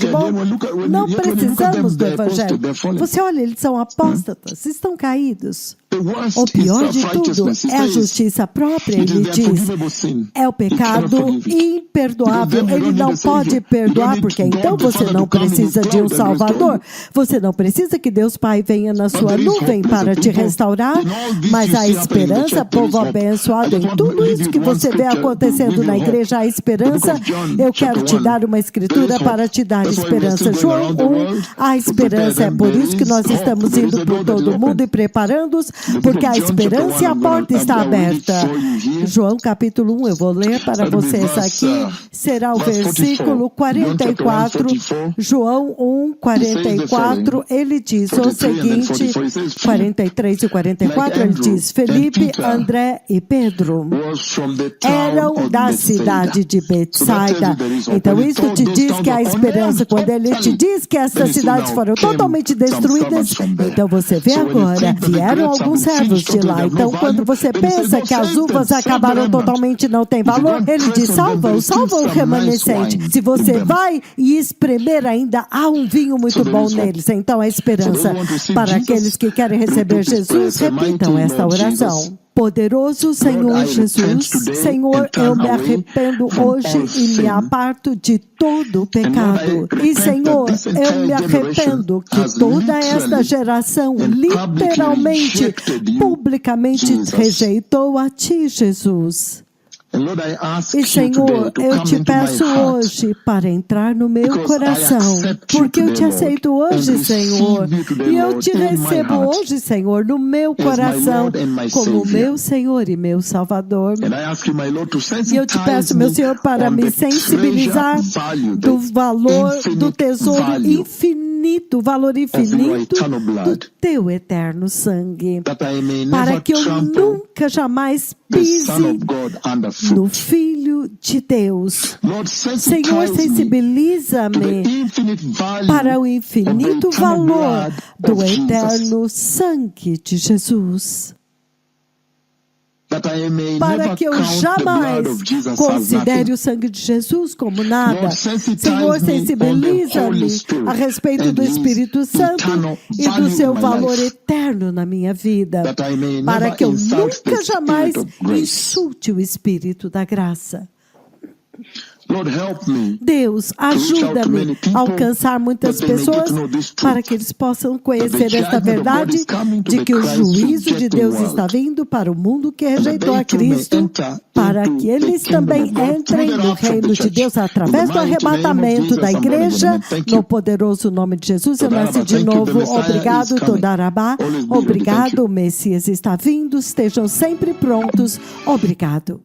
de bom? Não precisamos do Evangelho. fallen. Você olha, eles são apóstatas, estão caídos. The worst O is pior de tudo self-righteousness. He é a says, justiça própria, it ele is the diz. unforgivable sin. É o You cannot pecado forgive it. imperdoável. Because then you Ele don't não need a pode savior. You perdoar, don't need porque God então the você Father não to come in his precisa de um cloud and restore Salvador. you. Você não precisa que Deus Pai venha na sua there is hope, nuvem para blessed te people. restaurar, In all this mas you há see happening in the esperança, church, there is povo hope. abençoado, I just em want to tudo leave isso you que one você vê scripture to acontecendo give na you hope. igreja, há The esperança. book of John, Eu quero chapter te 1, dar uma there escritura is para hope. te dar That's why we're esperança. still going João around the 1, world há to prepare esperança. É them. por There isso que is nós hope. estamos There is indo a por door that is todo mundo open. e preparando-os, The book porque of a John, chapter esperança 1, e a I'm porta está gonna read it aberta. for you here. João capítulo 1, eu vou ler para That'll be vocês verse, aqui, será o verse versículo 44. 44, João 1, 44, ele diz o 43 and then seguinte, 44, it says, 43 e 44, ele diz, Felipe, André e Pedro was from the town eram of da Bethsaida. cidade de So that tells Betsaida. you there is hope. Então When he isso told te those diz towns que há were esperança. condemned, Quando ele te diz que then essas you see cidades now foram came totalmente some destruídas, servants from there. então você vê So when you agora, think that the vieram grapes have alguns been servos finished, de lá. they have no Então value, quando você then he says, pensa "Don't que as save them, uvas save the acabaram remnant." totalmente, não tem If you valor, don't ele press diz, on them, salva there o is still salva o some nice remanescente. wine Se você in them. vai e espremer ainda, há um vinho muito So there bom is hope. neles. Então a So esperança those who want to receive para Jesus, aqueles que querem receber repeat this prayer. Jesus, Say, repitam "Mighty esta Lord oração. Jesus, Poderoso Senhor I repent Jesus, today Senhor, and turn eu me away arrependo from hoje all e me sin. aparto de todo o pecado. And Lord, I E repent Senhor, that this eu entire me generation arrependo que has toda esta literally geração and publicly literalmente, rejected you, publicamente Jesus. rejeitou a Ti, Jesus. And Lord, I ask E you Senhor, today to eu come te into my peço heart. hoje para entrar no meu Because I coração, accept you porque eu te today, Lord, aceito and hoje, receive Senhor, you today, e eu Lord, te in my recebo heart hoje, Senhor, no meu as my coração, Lord and my como Savior. meu Senhor e meu Salvador. And I ask you, my Lord, to E eu te peço, sensitize meu me Senhor, para on me the sensibilizar treasure value, do the valor, do infinite tesouro value infinito, valor of your infinito eternal do blood, teu eterno sangue, that I may para never que eu trample nunca jamais the Son pise of God no underfoot. Filho de Deus. Lord, Senhor, sensitize me to the sensibiliza-me infinite value para o of the infinito eternal valor blood do of Jesus, eterno sangue de Jesus, that I may para never que eu count the jamais blood of Jesus as considere nothing. o sangue de Jesus como nada. Lord, sensitize Senhor, me on the Holy sensibiliza-me Spirit a respeito and do His Espírito Santo eternal e do value seu in my valor life, eterno na minha vida, that I may para never que eu insult the nunca jamais Spirit of grace. insulte o Espírito da graça. Lord, help me Deus, to reach out to ajuda-me many a people alcançar muitas that they may get pessoas to know this truth, para que eles possam conhecer that the esta judgment of God verdade is coming to de the que o Christ juízo de rejecting Deus world, está vindo para o mundo que and that rejeitou they a too may Cristo, enter para into que the eles kingdom também of God through entrem the no rapture of reino the de church. Deus In the através do mighty name of arrebatamento Jesus, da I'm born again. igreja, Amen. Thank no you. poderoso nome de Jesus. Eu Todarabá, nasci de thank you. The novo. Messiah Obrigado, is coming. Todarabá. Always be ready. Thank Obrigado, you. o Messias está vindo. Estejam sempre prontos. Obrigado.